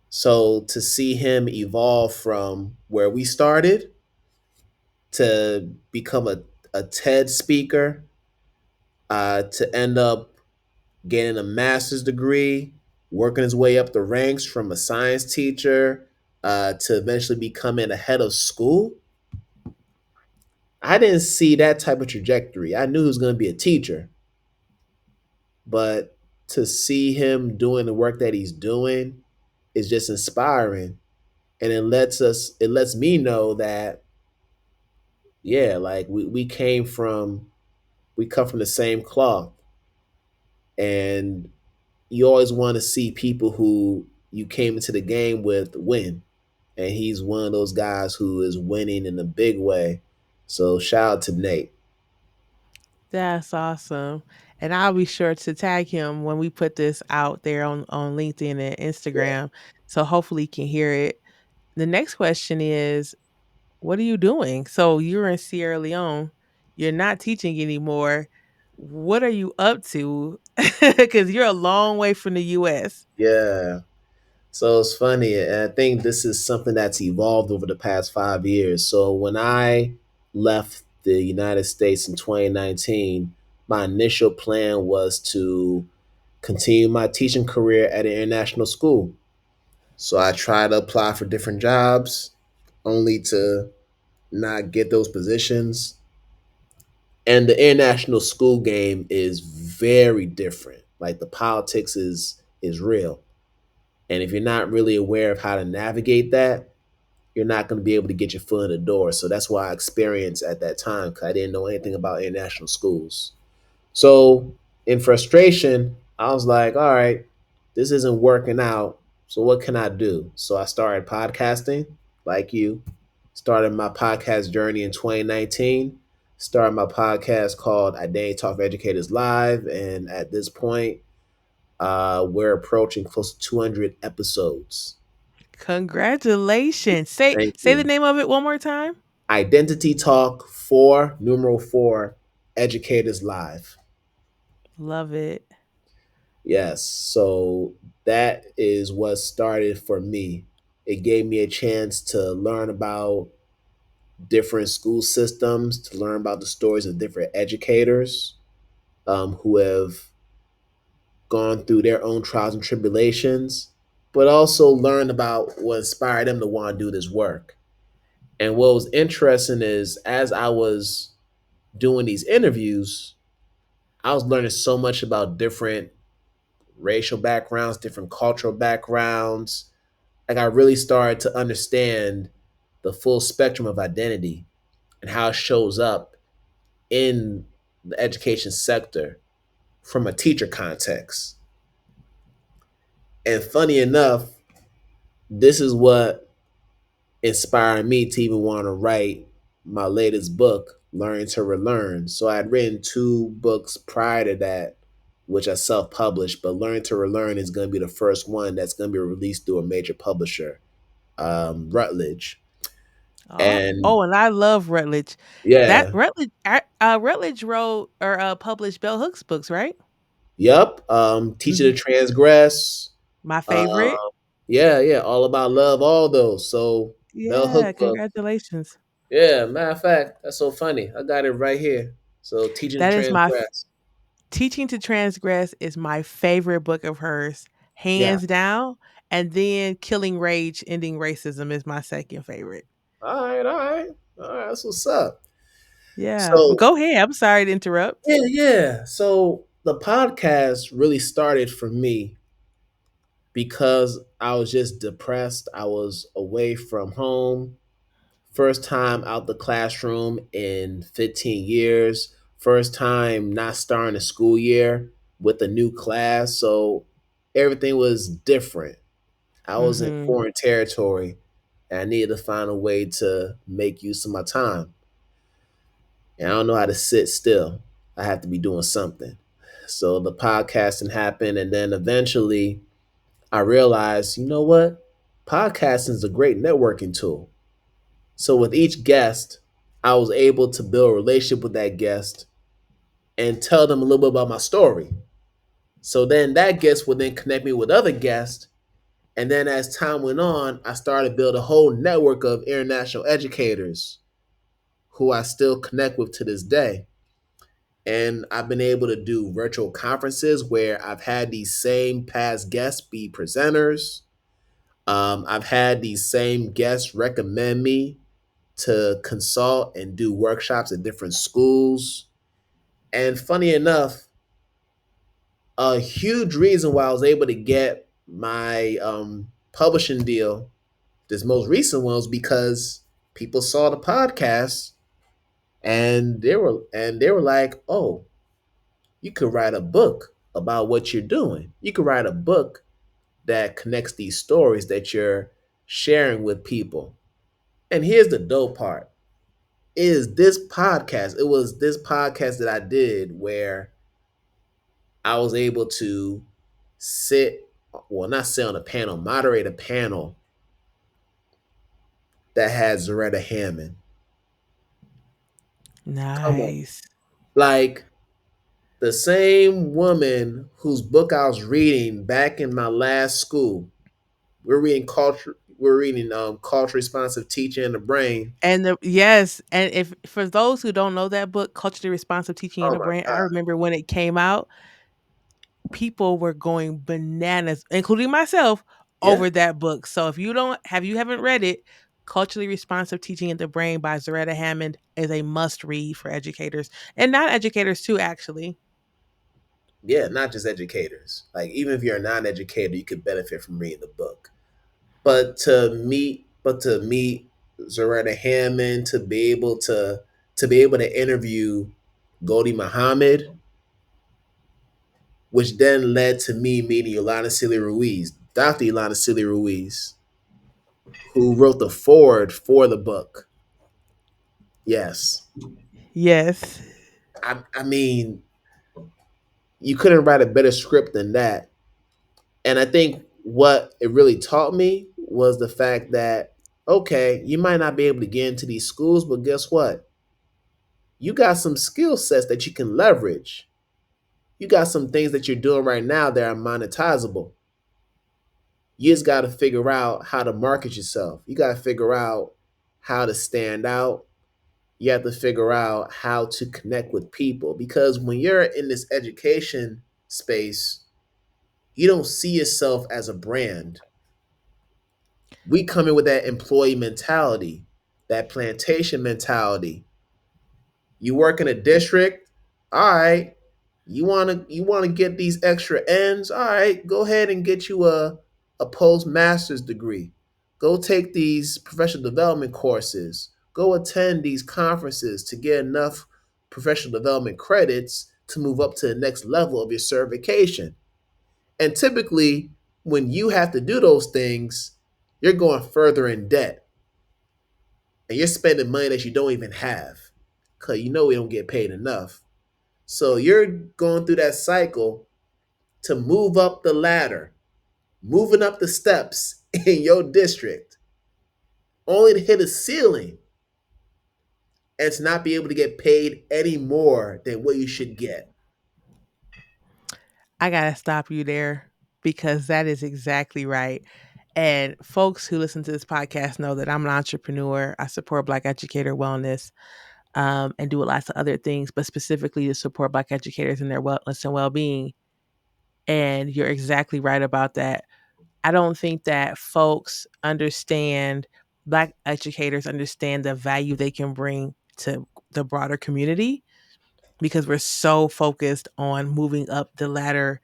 So to see him evolve from where we started to become a TED speaker, to end up getting a master's degree, working his way up the ranks from a science teacher to eventually becoming a head of school. I didn't see that type of trajectory. I knew he was going to be a teacher, but to see him doing the work that he's doing is just inspiring. And it lets me know that, yeah, like we come from the same cloth. And you always want to see people who you came into the game with win. And he's one of those guys who is winning in a big way. So shout out to Nate. That's awesome. And I'll be sure to tag him when we put this out there on LinkedIn and Yeah. Instagram. So hopefully he can hear it. The next question is, what are you doing? So you're in Sierra Leone. You're not teaching anymore. What are you up to? Because you're a long way from the US. Yeah. So it's funny, and I think this is something that's evolved over the past 5 years. So when I left the United States in 2019, my initial plan was to continue my teaching career at an international school. So I tried to apply for different jobs, only to not get those positions. And the international school game is very different. Like the politics is real. And if you're not really aware of how to navigate that, you're not going to be able to get your foot in the door. So that's why I experienced at that time, because I didn't know anything about international schools. So in frustration, I was like, all right, this isn't working out. So what can I do? So I started podcasting, like you. Started my podcast journey in 2019. Started my podcast called Identity Talk for Educators Live. And at this point, we're approaching close to 200 episodes. Congratulations. Say Thank say the you. name of it one more time. Identity Talk for numeral 4 Educators Live. Love it. Yes. So that is what started for me. It gave me a chance to learn about different school systems, to learn about the stories of different educators who have gone through their own trials and tribulations, but also learn about what inspired them to want to do this work. And what was interesting is as I was doing these interviews, I was learning so much about different racial backgrounds, different cultural backgrounds. Like I really started to understand the full spectrum of identity and how it shows up in the education sector from a teacher context. And funny enough, this is what inspired me to even want to write my latest book, Learn to Relearn. So I had written two books prior to that, which I self published, but Learn to Relearn is going to be the first one that's going to be released through a major publisher, Rutledge. Oh, And oh, and I love Rutledge. That yeah, Rutledge wrote or published Bell Hooks books, right? yep, Teacher to Mhm. Transgress. My Uh, favorite. yeah, yeah, All About Love, all those. So Bell Yeah, Hook book. congratulations. Yeah, matter of fact, that's so funny. I got it right here. So Teaching to That is Transgress. Teaching to Transgress is my favorite book of hers, Yeah. hands down. And then Killing Rage, Ending Racism is my second favorite. All right, all right. All right, that's what's up. Yeah. But So, go ahead. I'm sorry to interrupt. yeah, yeah. So the podcast really started for me because I was just depressed. I was away from home. First time out the classroom in 15 years. First time not starting a school year with a new class. So everything was different. I was in Mhm. foreign territory and I needed to find a way to make use of my time. And I don't know how to sit still. I have to be doing something. So the podcasting happened, and then eventually I realized, you know what? Podcasting is a great networking tool. So with each guest, I was able to build a relationship with that guest and tell them a little bit about my story. So then that guest would then connect me with other guests. And then as time went on, I started to build a whole network of international educators who I still connect with to this day. And I've been able to do virtual conferences where I've had these same past guests be presenters. I've had these same guests recommend me to consult and do workshops at different schools. And funny enough, a huge reason why I was able to get my publishing deal, this most recent one, was because people saw the podcast and they were like, "Oh, you could write a book about what you're doing. You could write a book that connects these stories that you're sharing with people." And here's the dope part. is this podcast. It was this podcast that I did where I was able to sit, well, not sit on a panel, moderate a panel that had Zaretta Hammond. Come on. Nice. Like the same woman whose book I was reading back in my last school. We're reading culture responsive teaching in the brain. And yes, and if for those who don't know that book, Culturally Responsive Teaching in Oh the my Brain, I god. remember when it came out, people were going bananas, including myself, Yeah. over that book. So if you haven't read it, Culturally Responsive Teaching in the Brain by Zaretta Hammond is a must read for educators and non educators too, actually. Yeah, not just educators. Like even if you're a non-educator, you could benefit from reading the book. But to meet Zaretta Hammond, to be able to interview Goli Muhammad, which then led to me meeting Yolanda Celia Ruiz, Dr. Yolanda Celia Ruiz, who wrote the foreword for the book. Yes. Yes. I mean, you couldn't write a better script than that. And I think what it really taught me was the fact that, okay, you might not be able to get into these schools, but guess what? You got some skill sets that you can leverage. You got some things that you're doing right now that are monetizable. You just got to figure out how to market yourself. You got to figure out how to stand out. You have to figure out how to connect with people because when you're in this education space, you don't see yourself as a brand. We come in with that employee mentality, that plantation mentality. You work in a district, all right. You wanna get these extra ends, all right. Go ahead and get you a postmaster's degree. Go take these professional development courses. Go attend these conferences to get enough professional development credits to move up to the next level of your certification. And typically, when you have to do those things, you're going further in debt and you're spending money that you don't even have because you know we don't get paid enough. So you're going through that cycle to move up the ladder, moving up the steps in your district, only to hit a ceiling and to not be able to get paid any more than what you should get. I got to stop you there because that is exactly right. And folks who listen to this podcast know that I'm an entrepreneur. I support Black educator wellness and do lots of other things, but specifically to support Black educators in their wellness and well being. And you're exactly right about that. I don't think that folks understand, Black educators understand the value they can bring to the broader community because we're so focused on moving up the ladder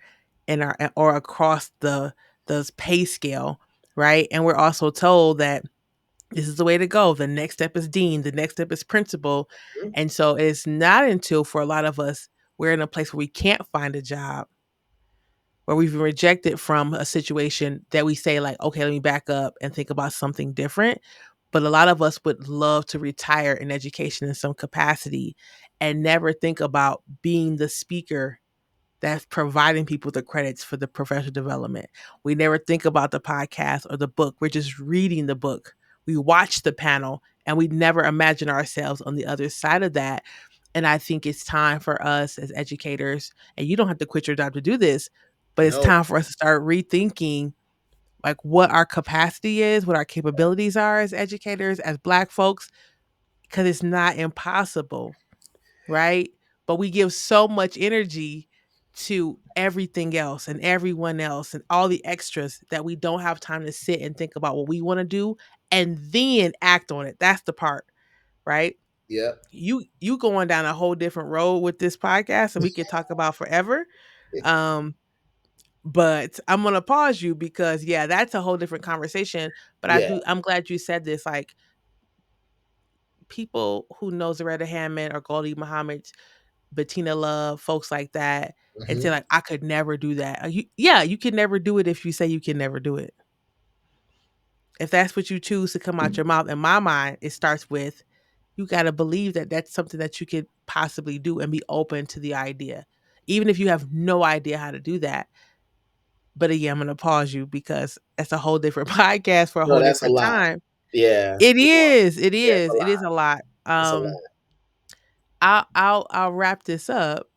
in our or across the pay scale, right? And we're also told that this is the way to go. The next step is dean, the next step is principal. And so it's not until for a lot of us we're in a place where we can't find a job, where we've been rejected from a situation that we say like, okay, let me back up and think about something different. But a lot of us would love to retire in education in some capacity and never think about being the speaker that's providing people the credits for the professional development. We never think about the podcast or the book. We're just reading the book. We watch the panel and we never imagine ourselves on the other side of that. And I think it's time for us as educators, and you don't have to quit your job to do this, but it's No. time for us to start rethinking like what our capacity is, what our capabilities are as educators, as Black folks, because it's not impossible, right? But we give so much energy to everything else and everyone else and all the extras that we don't have time to sit and think about what we want to do and then act on it. That's the part, right? Yep. You going down a whole different road with this podcast and we could talk about forever. Um but I'm gonna pause you because yeah, that's a whole different conversation. But Yeah. I'm glad you said this. Like people who know Zaretta Hammond or Goldie Muhammad, Bettina Love, folks like that, and say Hmm. like, I could never do that. Yeah, you can never do it if you say you can never do it. If that's what you choose to come out your mouth, in my mind, it starts with You got to believe that that's something that you could possibly do and be open to the idea, even if you have no idea how to do that. But again, I'm going to pause you because that's a whole different podcast for a No, whole that's a different lot. time. Yeah. It Well, is. It yeah, it's a is. It is lot. a lot. It's a lot. I'll wrap this up,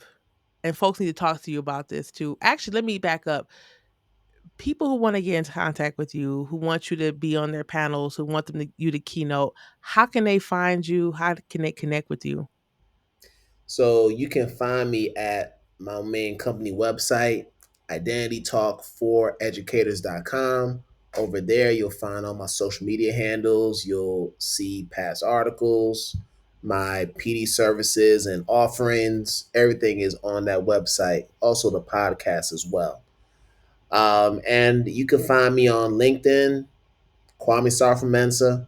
and folks need to talk to you about this too. Actually, let me back up. People who want to get into contact with you, who want you to be on their panels, who want you to keynote, how can they find you? How can they connect with you? So you can find me at my main company website, identitytalk4educators.com. Over there, you'll find all my social media handles. You'll see past articles, my PD services and offerings. Everything is on that website. Also, the podcast as well. And you can find me on LinkedIn, Kwame Sarfo-Mensah.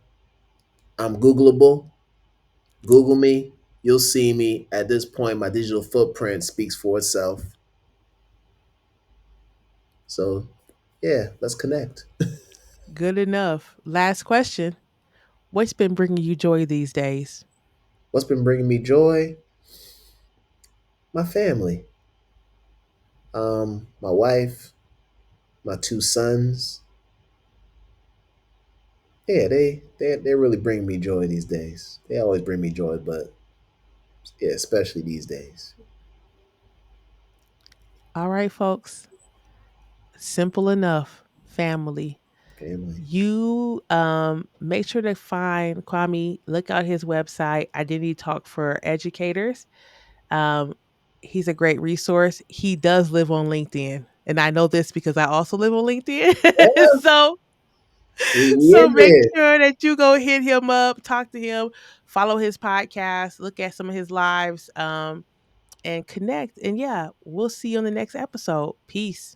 I'm Googleable. Google me. You'll see me. At this point, my digital footprint speaks for itself. So, yeah, let's connect. Good enough. Last question. What's been bringing you joy these days? What's been bringing me joy? My family. My wife, my two sons. Yeah, they really bring me joy these days. They always bring me joy, but yeah, especially these days. All right, folks. Simple enough. Family. Family. You make sure to find Kwame, look out his website, Identity Talk for Educators. Um, he's a great resource. He does live on LinkedIn. And I know this because I also live on LinkedIn. Yeah, so we so in make there. sure that you go hit him up, talk to him, follow his podcast, look at some of his lives, and connect. And yeah, we'll see you on the next episode. Peace.